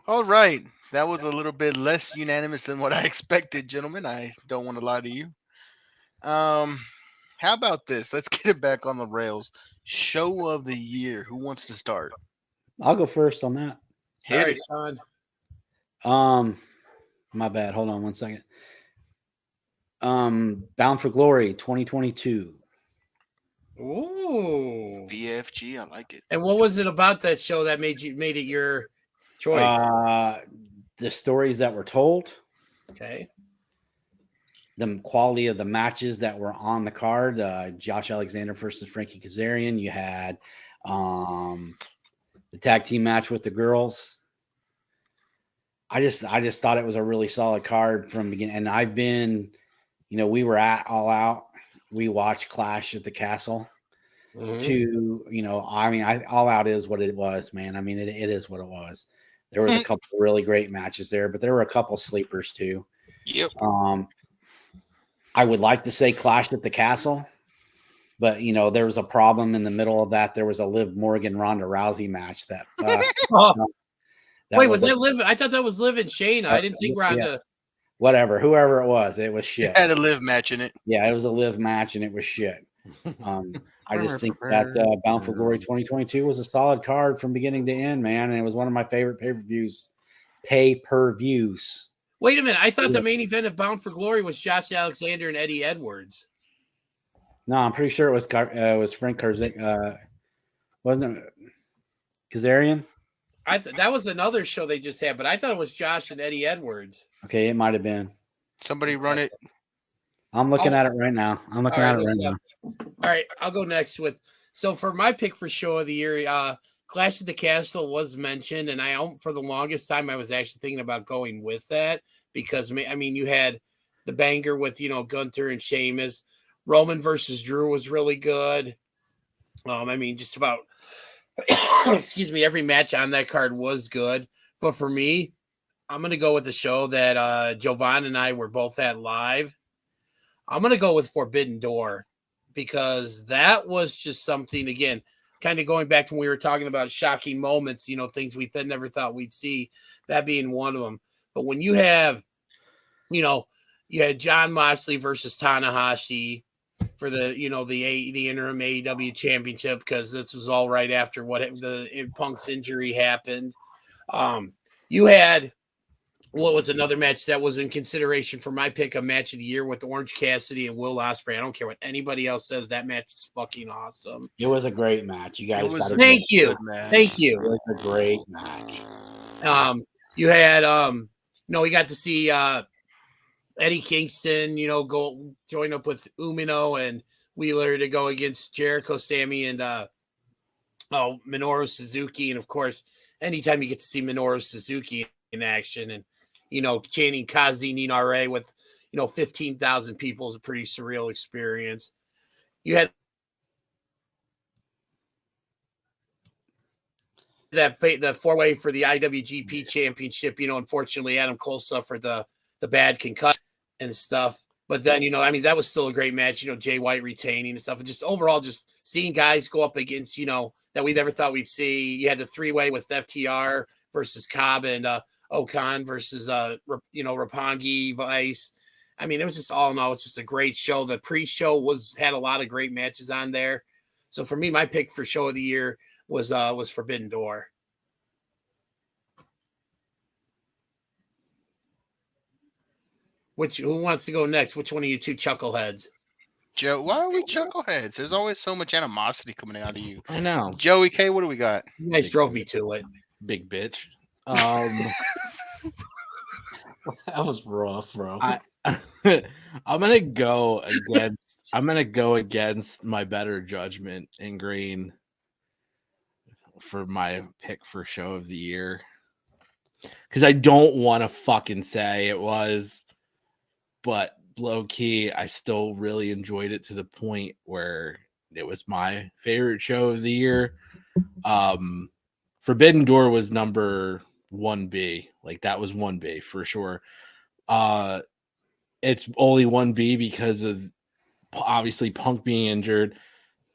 All right, that was a little bit less unanimous than what I expected, gentlemen. I don't want to lie to you. How about this? Let's get it back on the rails. Show of the year. Who wants to start? I'll go first on that. Hit it. Sean. My bad. Hold on 1 second. Bound for Glory 2022. Ooh. BFG, I like it. And what was it about that show that made it your choice? The stories that were told. Okay. The quality of the matches that were on the card. Josh Alexander versus Frankie Kazarian. You had the tag team match with the girls. I just thought it was a really solid card from the beginning. And I've been, we were at All Out. We watched Clash at the Castle. All Out is what it was, man. I mean, it is what it was. There was a couple of really great matches there, but there were a couple sleepers too. Yep. I would like to say Clash at the Castle, but there was a problem in the middle of that. There was a Liv Morgan Ronda Rousey match that. Wait, was that Liv? I thought that was Liv and Shayna. I didn't think Ronda. Yeah. Whatever, whoever it was shit. It had a Liv match in it. Yeah, it was a Liv match, and it was shit. I just think that Bound for Glory 2022 was a solid card from beginning to end, man, and it was one of my favorite pay-per-views. Wait a minute. I thought the main event of Bound for Glory was Josh Alexander and Eddie Edwards. No, I'm pretty sure it was Frank Kazarian. Wasn't it Kazarian? That was another show they just had, but I thought it was Josh and Eddie Edwards. Okay, it might have been. Somebody run it. I'm looking at it right now. All right, I'll go next with. So for my pick for show of the year, Clash at the Castle was mentioned, and for the longest time I was actually thinking about going with that because you had the banger with Gunther and Sheamus. Roman versus Drew was really good. Just about excuse me, every match on that card was good. But for me, I'm gonna go with the show that Jovan and I were both at live. I'm gonna go with Forbidden Door because that was just something, again, kind of going back to when we were talking about shocking moments, things we never thought we'd see, that being one of them. But when you have, you had Jon Moxley versus Tanahashi for the interim AEW championship, because this was all right after Punk's injury happened. You had, what was another match that was in consideration for my pick, a match of the year with Orange Cassidy and Will Ospreay. I don't care what anybody else says. That match is fucking awesome. It was a great match. You guys got Thank you. Thank you. It was a great match. You had, we got to see Eddie Kingston, go join up with Umino and Wheeler to go against Jericho, Sammy, and Minoru Suzuki, and of course, anytime you get to see Minoru Suzuki in action, and chanting Kazi Ninare with 15,000 people is a pretty surreal experience. You had the four-way for the IWGP Championship. Unfortunately, Adam Cole suffered the bad concussion and stuff. But then, that was still a great match. Jay White retaining and stuff. And just overall, just seeing guys go up against, that we never thought we'd see. You had the three-way with FTR versus Cobb and Okan versus, Roppongi, Vice. It was just all in all, it's just a great show. The pre-show had a lot of great matches on there. So for me, my pick for show of the year was Forbidden Door. Who wants to go next? Which one of you two chuckleheads? Joe, why are we chuckleheads? There's always so much animosity coming out of you. I know. Joey K, what do we got? You guys drove me to it. Big bitch. That was rough, bro. I'm gonna go against my better judgment in green for my pick for show of the year, because I don't want to fucking say it was, but low key I still really enjoyed it to the point where it was my favorite show of the year. Forbidden Door was number 1B, like that was 1B for sure. It's only 1B because of obviously Punk being injured,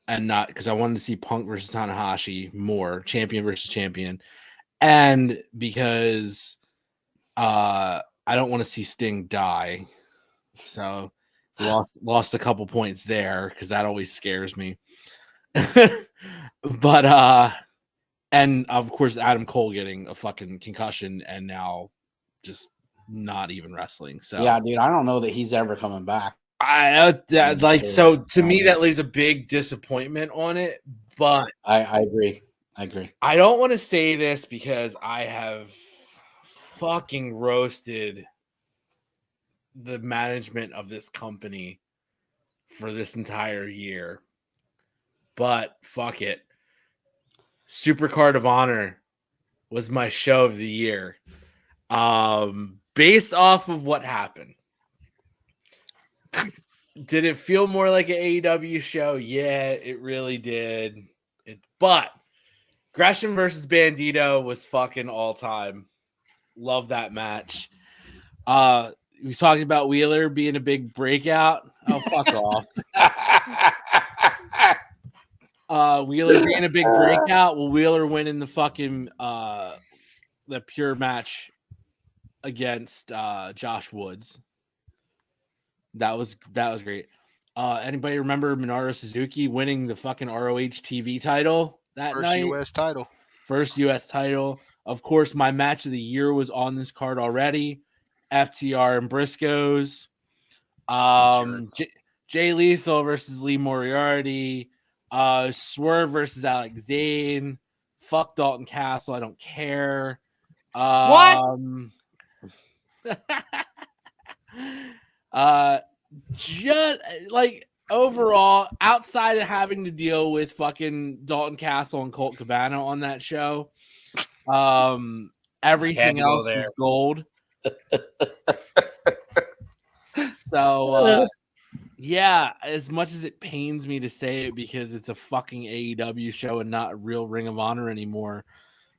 and not because I wanted to see Punk versus Tanahashi more, champion versus champion, and because I don't want to see Sting die. So lost a couple points there because that always scares me. But and of course Adam Cole getting a fucking concussion and now just not even wrestling. So yeah, dude, I don't know that he's ever coming back. So to me that leaves a big disappointment on it. But I agree. I don't want to say this because I have fucking roasted the management of this company for this entire year, but fuck it. Supercard of Honor was my show of the year. Based off of what happened. Did it feel more like an AEW show? Yeah, it really did. But Gresham versus Bandito was fucking all time. Love that match. We talking about Wheeler being a big breakout. Oh, fuck off. Wheeler being a big breakout. Well, Wheeler winning the fucking the pure match against Josh Woods. That was great. Anybody remember Minoru Suzuki winning the fucking ROH TV title that night? First US title. Of course, my match of the year was on this card already. FTR and Briscoes. Jay Lethal versus Lee Moriarty. Swerve versus Alex Zane. Fuck Dalton Castle. I don't care. What? Just like overall, outside of having to deal with fucking Dalton Castle and Colt Cabana on that show, everything else is gold. So yeah, as much as it pains me to say it because it's a fucking AEW show and not a real Ring of Honor anymore,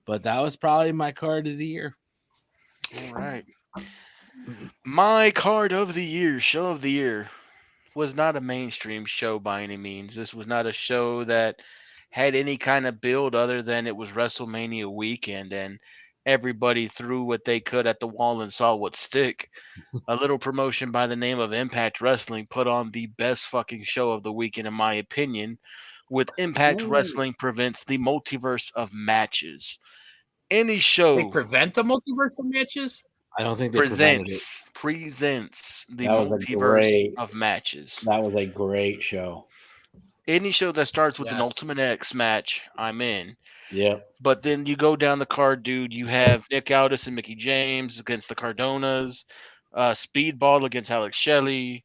but that was probably my card of the year. All right. My card of the year, show of the year, was not a mainstream show by any means. This was not a show that had any kind of build other than it was WrestleMania weekend and everybody threw what they could at the wall and saw what stick. A little promotion by the name of Impact Wrestling put on the best fucking show of the weekend, in my opinion, with Impact Wrestling presents the multiverse of matches. Any show they prevent the multiverse of matches? I don't think they presents the multiverse of matches. That was a great show. Any show that starts with an Ultimate X match, I'm in. Yeah. But then you go down the card, dude. You have Nick Aldis and Mickey James against the Cardonas. Speedball against Alex Shelley.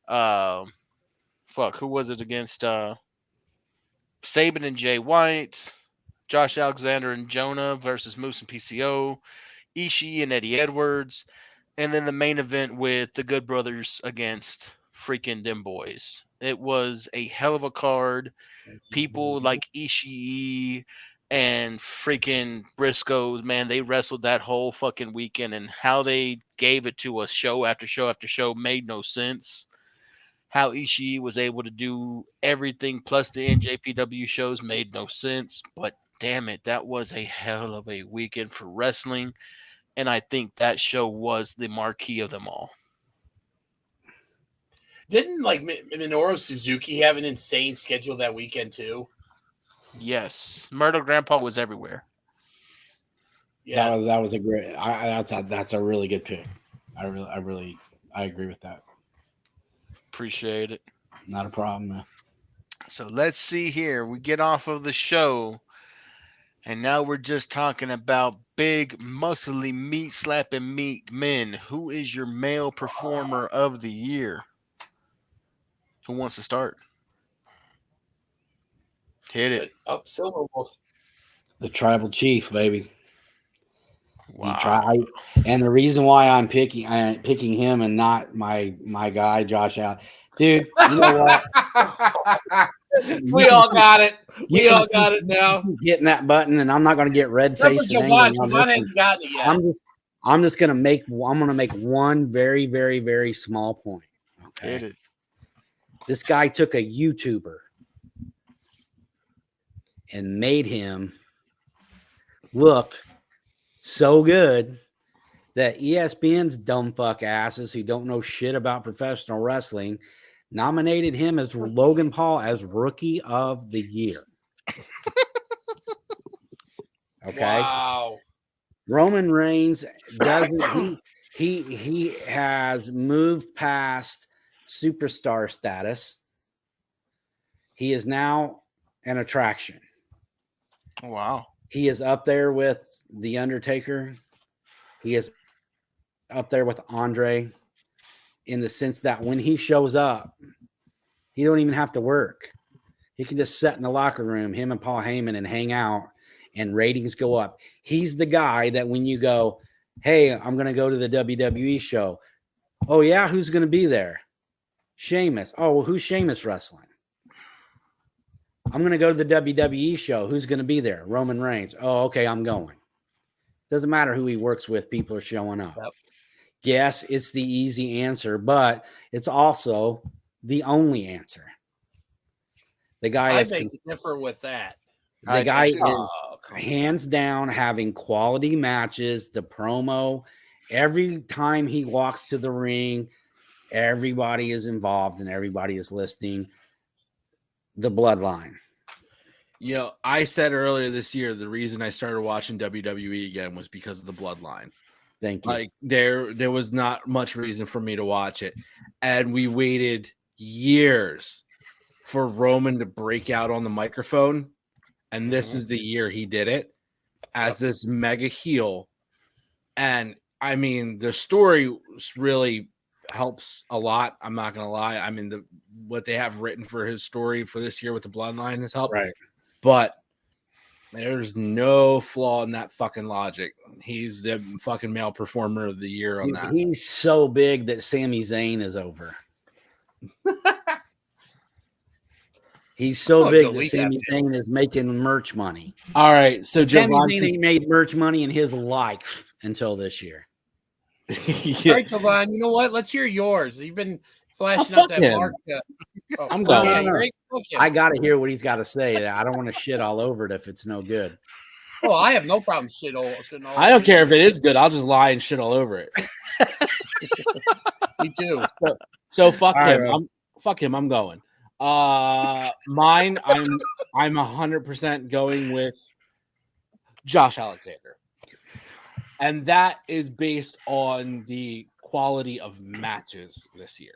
Who was it against? Saban and Jay White. Josh Alexander and Jonah versus Moose and PCO, Ishii and Eddie Edwards, and then the main event with the Good Brothers against freaking them boys. It was a hell of a card. People like Ishii and freaking Briscoes, man, they wrestled that whole fucking weekend, and how they gave it to us show after show after show made no sense. How Ishii was able to do everything plus the NJPW shows made no sense, but damn it, that was a hell of a weekend for wrestling, and I think that show was the marquee of them all. Didn't like Minoru Suzuki have an insane schedule that weekend too? Yes, Murder Grandpa was everywhere. Yes. That was a great. That's a really good pick. I agree with that. Appreciate it. Not a problem, man. So let's see here. We get off of the show, and now we're just talking about big, muscly, meat-slapping meat men. Who is your male performer of the year? Who wants to start? Hit it. Up Silver Wolf. The tribal chief, baby. Wow. And the reason why I'm picking him and not my guy Josh Allen, dude. You know what? We all got it. We all got it now. Getting that button, and I'm not going to get red faced. Jovan hasn't gotten it yet. I'm just going to make. I'm going to make one very, very, very small point. Okay. Hit it. This guy took a YouTuber and made him look so good that ESPN's dumb fuck asses who don't know shit about professional wrestling nominated him as Logan Paul as Rookie of the Year. Okay. Wow. Roman Reigns doesn't he has moved past superstar status. He is now an attraction. Wow. He is up there with The Undertaker. He is up there with Andre in the sense that when he shows up, he don't even have to work. He can just sit in the locker room, him and Paul Heyman, and hang out, and ratings go up. He's the guy that when you go, hey, I'm going to go to the WWE show. Oh, yeah? Who's going to be there? Sheamus. Oh, well, who's Sheamus wrestling? I'm going to go to the WWE show. Who's going to be there? Roman Reigns. Oh, okay, I'm going. Doesn't matter who he works with. People are showing up. Yep. Yes, it's the easy answer, but it's also the only answer. The guy I think differ with that. The guy is hands down having quality matches. The promo, every time he walks to the ring, everybody is involved and everybody is listening. The Bloodline. You know, I said earlier this year the reason I started watching WWE again was because of the Bloodline. Thank you. Like there was not much reason for me to watch it, and we waited years for Roman to break out on the microphone, and this is the year he did it as this mega heel. And I mean, the story really helps a lot. I'm not gonna lie. I mean, what they have written for his story for this year with the Bloodline has helped. Right. But there's no flaw in that fucking logic. He's the fucking male performer of the year on that. He's so big that Sami Zayn is over. He's so big that Sami Zayn is making merch money. All right, so Sami Zayn ain't made merch money in his life until this year. Yeah. All right, Jovan, you know what? Let's hear yours. You've been flashing out that mark. I'm going. I got to hear what he's got to say. I don't want to shit all over it if it's no good. Oh, I have no problem shitting all I don't care if it is good. I'll just lie and shit all over it. Me too. So fuck him. Right. Fuck him. I'm going. Mine. I'm 100% going with Josh Alexander, and that is based on the quality of matches this year.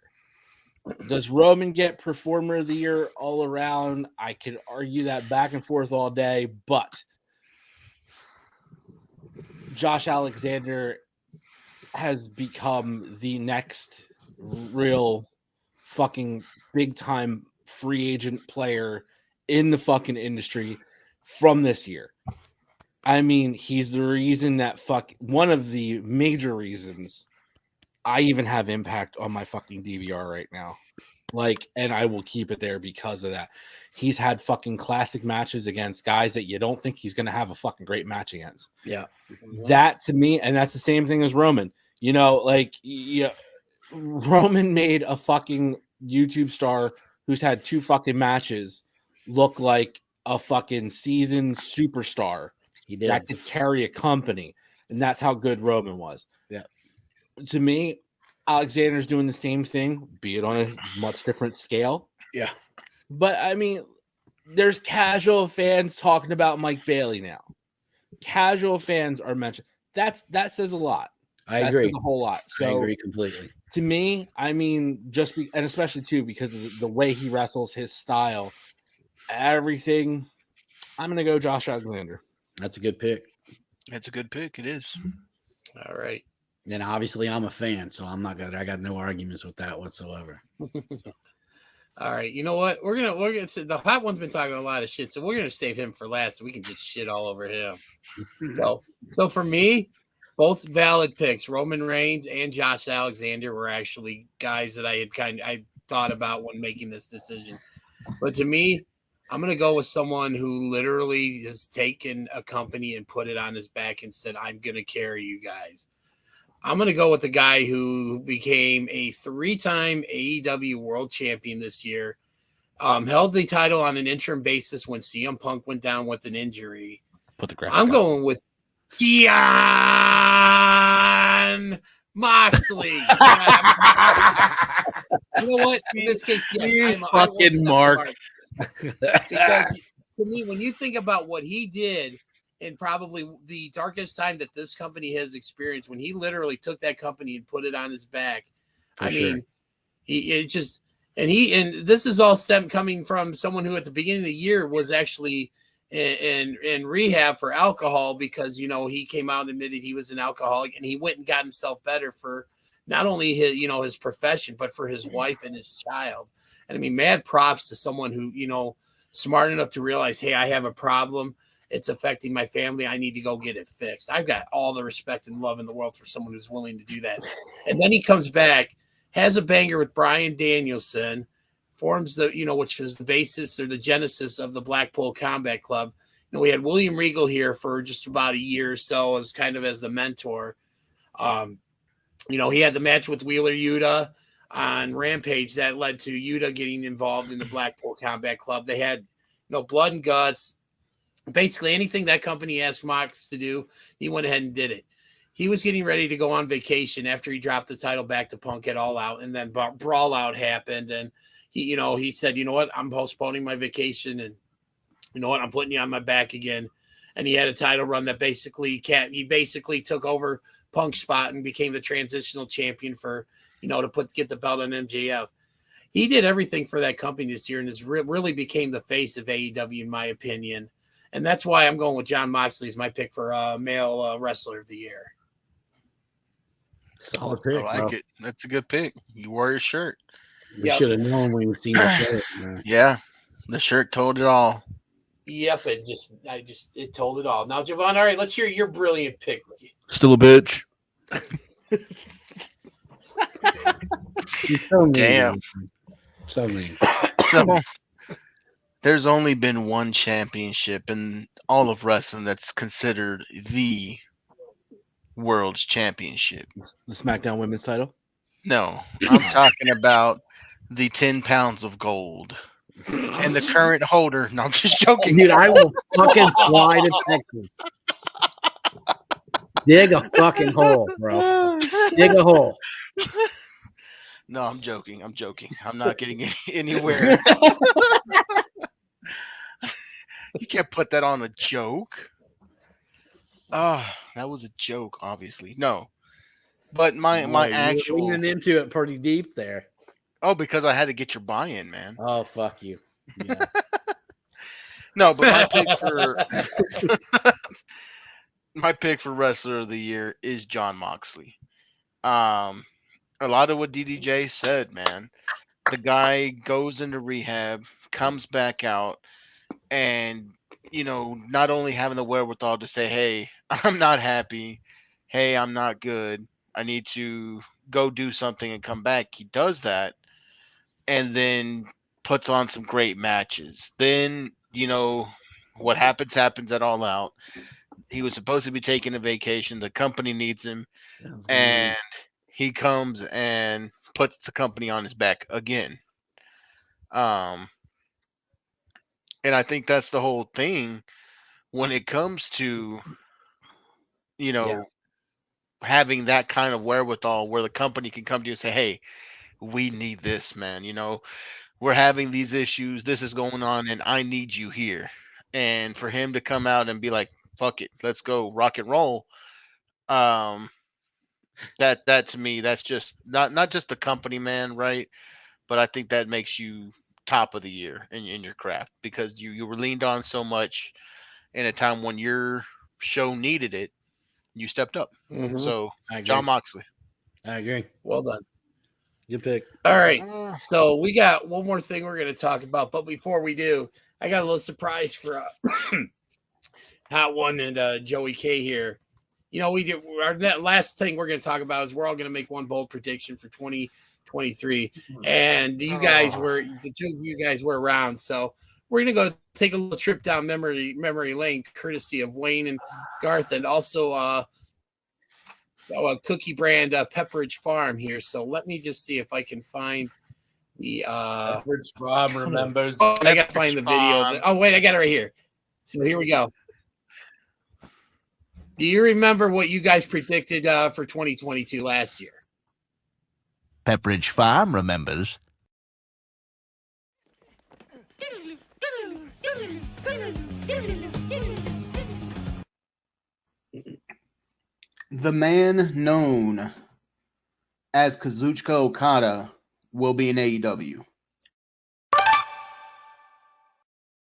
Does Roman get performer of the year all around? I could argue that back and forth all day, but Josh Alexander has become the next real fucking big time free agent player in the fucking industry from this year. I mean, he's the reason that one of the major reasons I even have Impact on my fucking DVR right now. Like, and I will keep it there because of that. He's had fucking classic matches against guys that you don't think he's going to have a fucking great match against. Yeah. That to me, and that's the same thing as Roman. You know, like, Roman made a fucking YouTube star who's had 2 fucking matches look like a fucking seasoned superstar. He did. That could carry a company. And that's how good Roman was. Yeah. To me, Alexander's doing the same thing, be it on a much different scale. Yeah. But I mean, there's casual fans talking about Mike Bailey now. Casual fans are mentioned. That says a lot. I that agree. Says a whole lot. So I agree completely. To me, I mean, and especially too because of the way he wrestles, his style, everything. I'm gonna go Josh Alexander. That's a good pick. That's a good pick. It is. All right. And obviously, I'm a fan, so I'm not gonna. I got no arguments with that whatsoever. All right. You know what? We're gonna the hot one's been talking a lot of shit, so we're gonna save him for last, so we can just shit all over him. So for me, both valid picks. Roman Reigns and Josh Alexander were actually guys that I thought about when making this decision. But to me, I'm going to go with someone who literally has taken a company and put it on his back and said, I'm going to carry you guys. I'm going to go with the guy who became a 3-time AEW world champion this year, held the title on an interim basis when CM Punk went down with an injury. Put the graphic I'm up. going with Jon Moxley. You know what? In this case, yes, fucking Mark. Because to me, when you think about what he did in probably the darkest time that this company has experienced, when he literally took that company and put it on his back, mean, and this is all coming from someone who at the beginning of the year was actually in rehab for alcohol because, you know, he came out and admitted he was an alcoholic, and he went and got himself better for not only his, you know, his profession, but for his wife and his child. And I mean, mad props to someone who, you know, smart enough to realize, hey, I have a problem. It's affecting my family. I need to go get it fixed. I've got all the respect and love in the world for someone who's willing to do that. And then he comes back, has a banger with Bryan Danielson, forms the, you know, which is the basis or the genesis of the Blackpool Combat Club. You know, we had William Regal here for just about a year or so as kind of as the mentor. You know, he had the match with Wheeler Yuta on Rampage that led to Yuta getting involved in the Blackpool Combat Club. They had, you know, blood and guts. Basically anything that company asked Mox to do, he went ahead and did it. He was getting ready to go on vacation after he dropped the title back to Punk at All Out, and then Brawl Out happened, and he said, you know what, I'm postponing my vacation, and you know what, I'm putting you on my back again. And he had a title run that basically took over Punk's spot and became the transitional champion for, you know, to get the belt on MJF. He did everything for that company this year and has really became the face of AEW, in my opinion. And that's why I'm going with Jon Moxley as my pick for male wrestler of the year. Solid pick. I like it. That's a good pick. You wore your shirt. We should have known when we seen the shirt. Man. Yeah, the shirt told it all. Yep, it told it all. Now, Javon, all right, let's hear your brilliant pick. Still a bitch. So mean. Damn. So mean. So there's only been one championship in all of wrestling that's considered the world's championship. The SmackDown Women's title? No, I'm talking about the 10 pounds of gold. And the current holder, no, I'm just joking. Dude, I will fucking fly to Texas. Dig a fucking hole, bro. Dig a hole. No, I'm joking. I'm not getting anywhere. You can't put that on a joke. That was a joke, obviously. No. But my actual leaning into it pretty deep there. Oh, because I had to get your buy-in, man. Oh, fuck you. Yeah. No, but my pick for wrestler of the year is Jon Moxley. A lot of what DDJ said, man. The guy goes into rehab, comes back out, and not only having the wherewithal to say, hey, I'm not happy. Hey, I'm not good. I need to go do something and come back. He does that and then puts on some great matches. Then, what happens at All Out. He was supposed to be taking a vacation. The company needs him. And he comes and puts the company on his back again. And I think that's the whole thing when it comes to, having that kind of wherewithal where the company can come to you and say, hey, we need this, man. We're having these issues. This is going on, and I need you here. And for him to come out and be like, fuck it, let's go rock and roll. That to me, that's just not just the company, man, right? But I think that makes you top of the year in your craft because you were leaned on so much in a time when your show needed it. You stepped up. Mhm. So I agree. John Moxley. I agree. Well done. Good pick. All right. So we got one more thing we're going to talk about. But before we do, I got a little surprise for Hot One and Joey K here. We did our last thing we're going to talk about is we're all going to make one bold prediction for 2023. And you guys the two of you guys were around. So we're going to go take a little trip down memory lane, courtesy of Wayne and Garth, and also a cookie brand Pepperidge Farm here. So let me just see if I can find the Pepperidge Farm remembers. Oh, I got to find the video. Oh wait, I got it right here. So here we go. Do you remember what you guys predicted for 2022 last year? Pepperidge Farm remembers. The man known as Kazuchika Okada will be in AEW.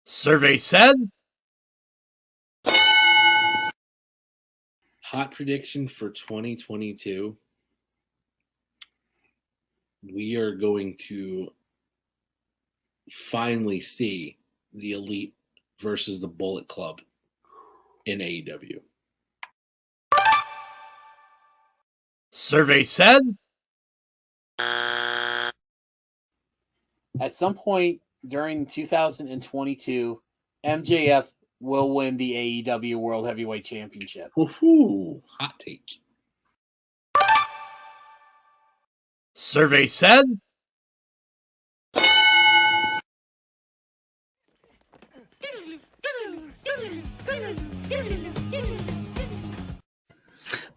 Survey says hot prediction for 2022. We are going to finally see the Elite versus the Bullet Club in AEW. Survey says at some point during 2022, MJF will win the AEW World Heavyweight Championship. Woohoo! Hot take. Survey says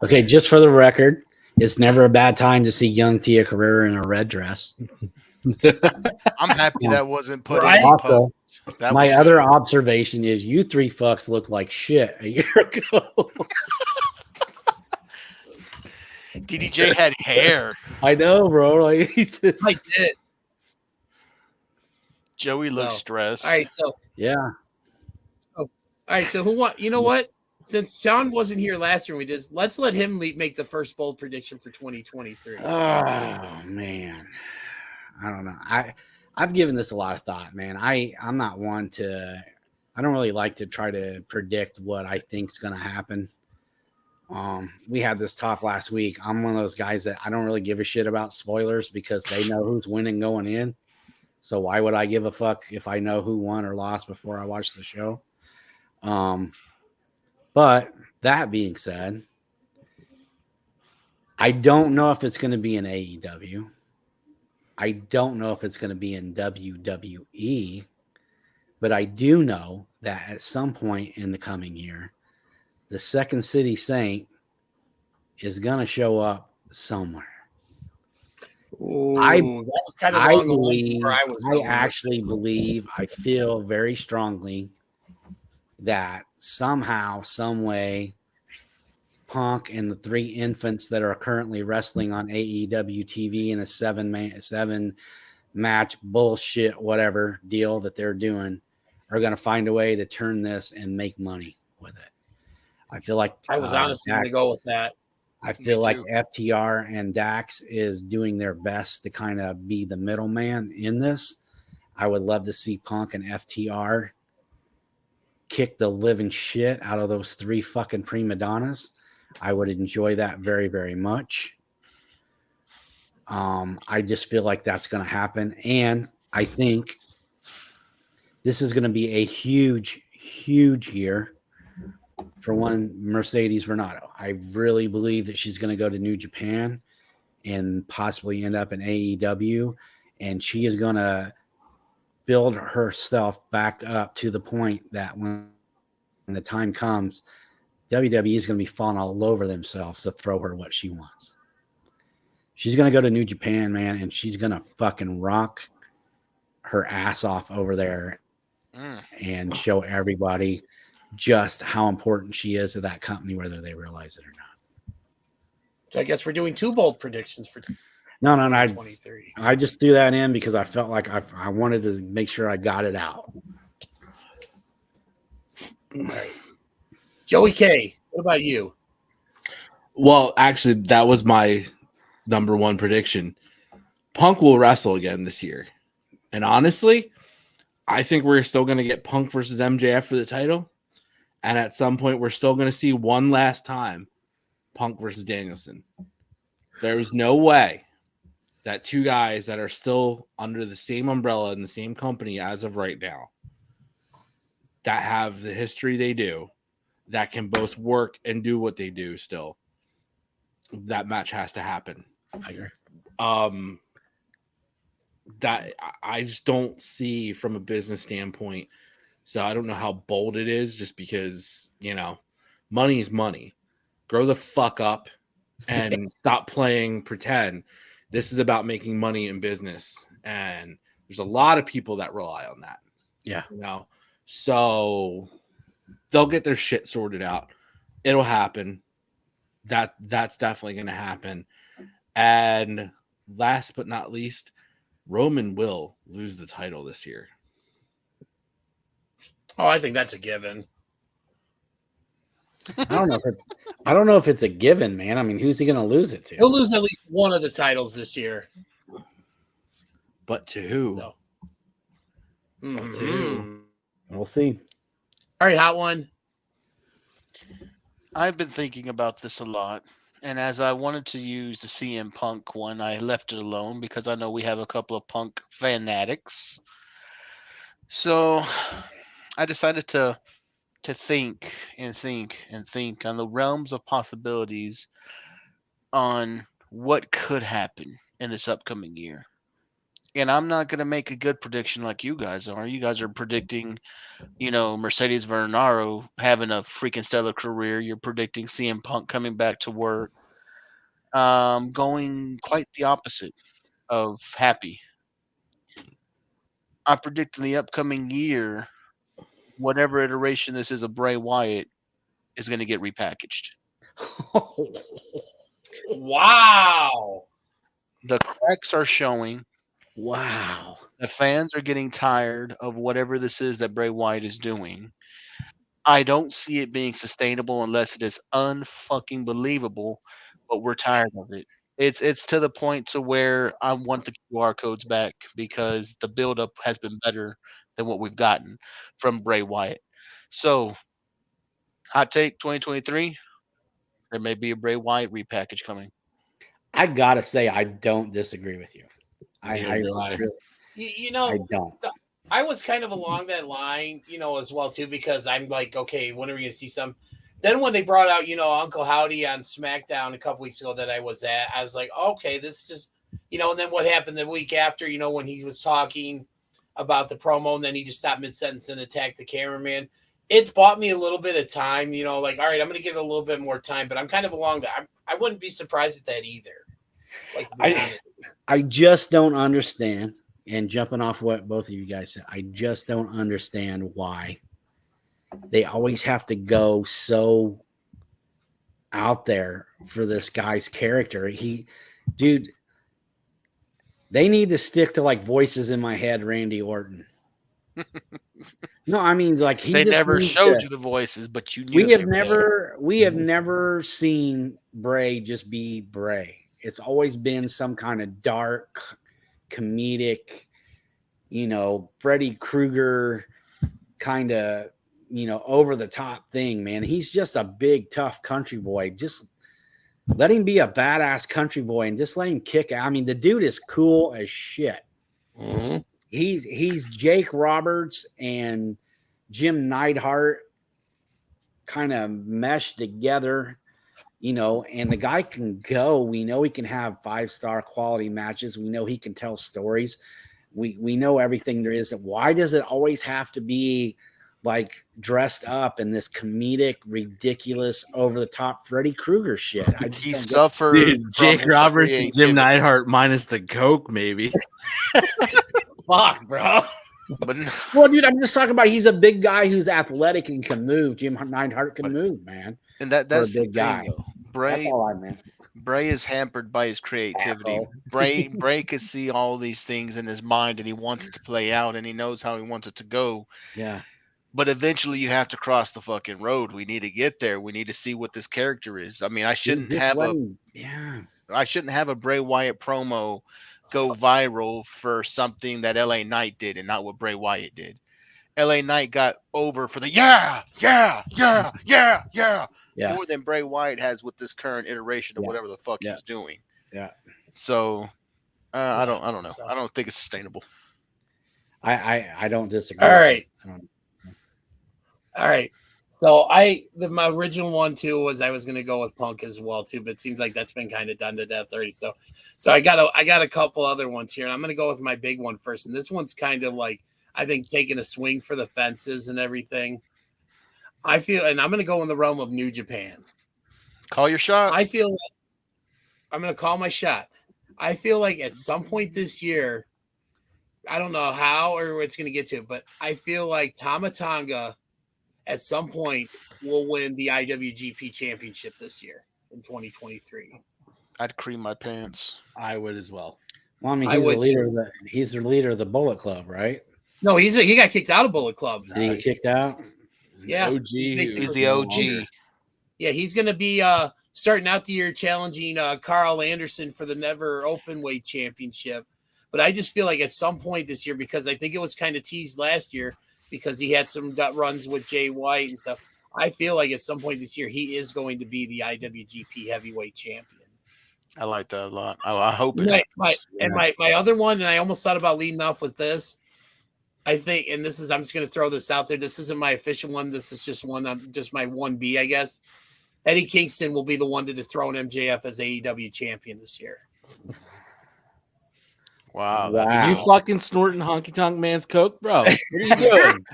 Okay, just for the record, it's never a bad time to see young Tia Carrera in a red dress. I'm happy that wasn't put in. Also, That my was other observation is you three fucks looked like shit a year ago. DDJ had hair. I know, bro. Like, I did. Joey looks stressed. All right, so yeah. All right, so who want? You know what? Since Sean wasn't here last year, let's let him make the first bold prediction for 2023. Oh man, I don't know. I've given this a lot of thought, man. I'm not one to. I don't really like to try to predict what I think's going to happen. We had this talk last week. I'm one of those guys that I don't really give a shit about spoilers because they know who's winning going in. So why would I give a fuck if I know who won or lost before I watch the show? But that being said, I don't know if it's going to be in AEW. I don't know if it's going to be in WWE, but I do know that at some point in the coming year, the Second City Saint is going to show up somewhere. Ooh, I that was kind of I long believe, I actually believe, I feel very strongly that somehow, some way, Punk and the three infants that are currently wrestling on AEW TV in a seven match bullshit whatever deal that they're doing are going to find a way to turn this and make money with it. I feel like I was honestly going to go with that. I feel like FTR and Dax is doing their best to kind of be the middleman in this. I would love to see Punk and FTR kick the living shit out of those 3 fucking prima donnas. I would enjoy that very, very much. I just feel like that's going to happen. And I think this is going to be a huge, huge year for one Mercedes Varnado. I really believe that she's going to go to New Japan and possibly end up in AEW. And she is going to build herself back up to the point that when the time comes, WWE is going to be falling all over themselves to throw her what she wants. She's going to go to New Japan, man, and she's going to fucking rock her ass off over there and show everybody just how important she is to that company, whether they realize it or not. So I guess we're doing 2 bold predictions for No. 2023. I just threw that in because I felt like I wanted to make sure I got it out. All right. Joey K, what about you? Well, actually, that was my number 1 prediction. Punk will wrestle again this year. And honestly, I think we're still going to get Punk versus MJF for the title. And at some point, we're still going to see one last time Punk versus Danielson. There's no way that 2 guys that are still under the same umbrella in the same company as of right now, that have the history they do, that can both work and do what they do still, that match has to happen. I agree. That I just don't see from a business standpoint. So I don't know how bold it is, just because, money is money. Grow the fuck up and stop playing pretend. This is about making money in business. And there's a lot of people that rely on that. Yeah. So they'll get their shit sorted out. It'll happen. That's definitely going to happen. And last but not least, Roman will lose the title this year. Oh, I think that's a given. I don't know if it's a given, man. I mean, who's he going to lose it to? He'll lose at least one of the titles this year. But to who? So. To who? We'll see. All right, hot one. I've been thinking about this a lot. And as I wanted to use the CM Punk one, I left it alone because I know we have a couple of Punk fanatics. So I decided to think and think and think on the realms of possibilities on what could happen in this upcoming year. And I'm not going to make a good prediction like you guys are. You guys are predicting, Mercedes Varnado having a freaking stellar career. You're predicting CM Punk coming back to work. Going quite the opposite of happy. I predict in the upcoming year, whatever iteration this is of Bray Wyatt is going to get repackaged. Wow. The cracks are showing. Wow. The fans are getting tired of whatever this is that Bray Wyatt is doing. I don't see it being sustainable unless it is unfucking believable, but we're tired of it. It's to the point to where I want the QR codes back because the buildup has been better than what we've gotten from Bray Wyatt. So, hot take 2023, there may be a Bray Wyatt repackage coming. I got to say, I don't disagree with you. I don't. I was kind of along that line, as well too, because I'm like, okay, when are we going to see some? Then when they brought out, Uncle Howdy on SmackDown a couple weeks ago that I was at, I was like, okay, this is, and then what happened the week after, when he was talking about the promo and then he just stopped mid-sentence and attacked the cameraman. It's bought me a little bit of time, like, all right, I'm going to give it a little bit more time, but I'm kind of along that. I wouldn't be surprised at that either. Like, I just don't understand. And jumping off what both of you guys said, I just don't understand why they always have to go so out there for this guy's character. They need to stick to like Voices in My Head, Randy Orton. No, I mean, like they never showed you the voices, but you knew. We have never seen Bray just be Bray. It's always been some kind of dark, comedic, Freddy Krueger kind of, over the top thing, man. He's just a big, tough country boy. Just let him be a badass country boy and just let him kick out. I mean, the dude is cool as shit. Mm-hmm. He's Jake Roberts and Jim Neidhart kind of meshed together, and the guy can go. We know he can have 5-star quality matches. We know he can tell stories. We know everything there is. Why does it always have to be like dressed up in this comedic, ridiculous, over the top Freddy Krueger shit? He suffered. Dude, Jake Roberts and Jim Neidhart minus the coke, maybe. Fuck, bro. But well, dude, I'm just talking about he's a big guy who's athletic and can move. Jim Neidhart can move, man. And that's a big the thing, guy. though. Bray, that's all I meant. Bray is hampered by his creativity. Bray can see all these things in his mind and he wants it to play out and he knows how he wants it to go. Yeah. But eventually you have to cross the fucking road. We need to get there. We need to see what this character is. I mean, I shouldn't have a Bray Wyatt promo go viral for something that LA Knight did and not what Bray Wyatt did. LA Knight got over for the yeah more than Bray Wyatt has with this current iteration of whatever the fuck he's doing. Yeah. So I don't know. I don't think it's sustainable. I don't disagree. All right. So my original one too was I was going to go with Punk as well too, but it seems like that's been kind of done to death already. So I got a couple other ones here, and I'm going to go with my big one first. And this one's kind of like, I think, taking a swing for the fences and everything. I feel, and I'm going to go in the realm of New Japan. Call your shot. I feel like I'm going to call my shot. I feel like at some point this year, I don't know how or where it's going to get to, but I feel like Tama Tonga at some point will win the IWGP Championship this year in 2023. I'd cream my pants. I would as well. Well, I mean, he's the leader of the Bullet Club, right? No, he got kicked out of Bullet Club. Did he get kicked out? Yeah, OG. He's the OG. Yeah, he's going to be starting out the year challenging Carl Anderson for the Never Openweight Championship. But I just feel like at some point this year, because I think it was kind of teased last year because he had some gut runs with Jay White and stuff. I feel like at some point this year he is going to be the IWGP Heavyweight Champion. I like that a lot. I hope it. My other one, and I almost thought about leading off with this. I think, and this is, I'm just going to throw this out there. This isn't my official one. This is just just my 1B, I guess. Eddie Kingston will be the one to dethrone MJF as AEW champion this year. Wow. You fucking snorting honky tonk man's coke, bro. What are you doing?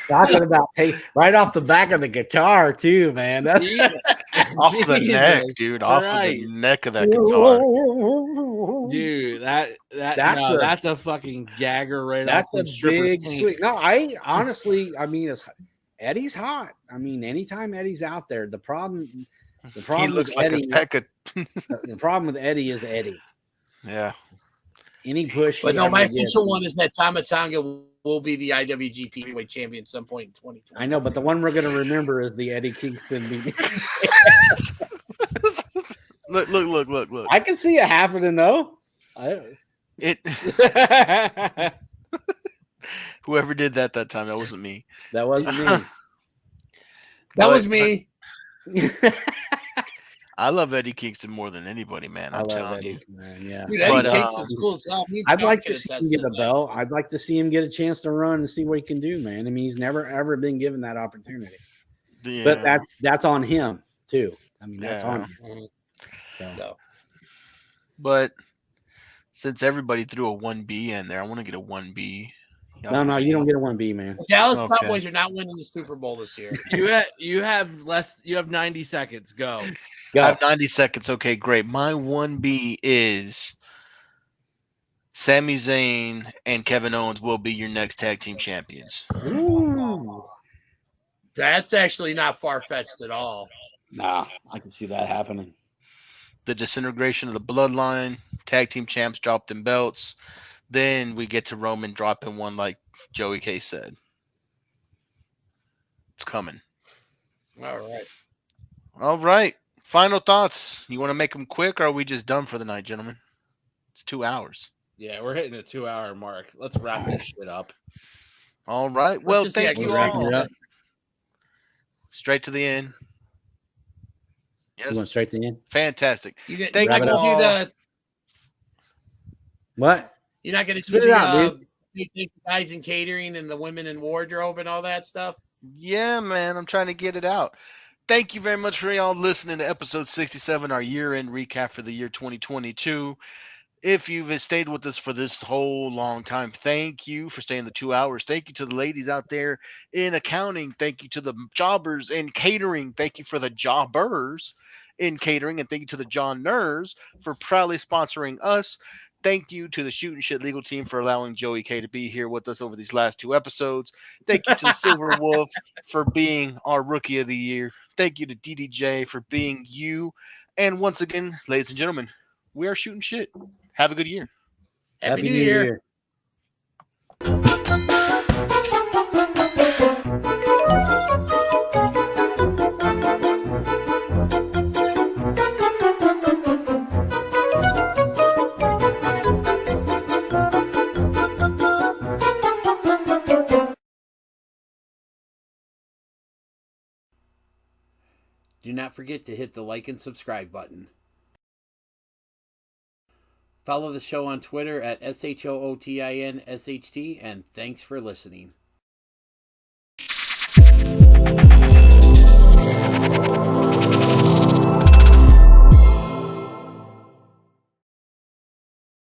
Talking about right off the back of the guitar, too, man. Off the neck, dude. Off of the neck of that guitar. Dude, that's a fucking gagger right off. That's a big sweet. No, I honestly, I mean, Eddie's hot. I mean, anytime Eddie's out there, the problem he looks like Eddie, the problem with Eddie is Eddie. Yeah. Any push. But no, my official one is that Tama Tonga will be the IWGP Heavyweight Champion at some point in 2020. I know, but the one we're going to remember is the Eddie Kingston meeting. Look. I can see it happening, though. Whoever did that time, that wasn't me. That wasn't me. That was me. I love Eddie Kingston more than anybody, man. I'm telling you. Man, yeah. Dude, Eddie Kingston's cool as hell. I'd like to see him get a belt. I'd like to see him get a chance to run and see what he can do, man. I mean, he's never ever been given that opportunity. Yeah. But that's on him too. I mean, that's on him. So. But since everybody threw a 1B in there, I want to get a 1B. No, you don't get a 1B, man. The Dallas Cowboys are not winning the Super Bowl this year. You have 90 seconds. Go. I have 90 seconds. Okay, great. My 1B is Sami Zayn and Kevin Owens will be your next tag team champions. Ooh. That's actually not far-fetched at all. Nah, I can see that happening. The disintegration of the bloodline, tag team champs drop them belts. Then we get to Roman dropping one like Joey K said. It's coming. All right. Final thoughts. You want to make them quick, or are we just done for the night, gentlemen? It's 2 hours. Yeah, we're hitting a 2 hour mark. Let's wrap this shit up. All right. Well, thank you all. Straight to the end. You Yes. went straight to the end. Fantastic. You're Thank not you going to do all. the. What? You're not going to do Spit it the out, dude. the guys in catering and the women in wardrobe and all that stuff. Yeah, man. I'm trying to get it out. Thank you very much for y'all listening to episode 67, our year-end recap for the year 2022. If you've stayed with us for this whole long time, thank you for staying the 2 hours. Thank you to the ladies out there in accounting. Thank you to the jobbers in catering. Thank you for the jobbers in catering. And thank you to the John Ners for proudly sponsoring us. Thank you to the Shootin Shit legal team for allowing Joey K to be here with us over these last 2 episodes. Thank you to the Silver Wolf for being our rookie of the year. Thank you to DDJ for being you. And once again, ladies and gentlemen, we are Shootin Shit. Have a good year. Happy New Year. Do not forget to hit the like and subscribe button. Follow the show on Twitter at SHOOTINSHT, and thanks for listening.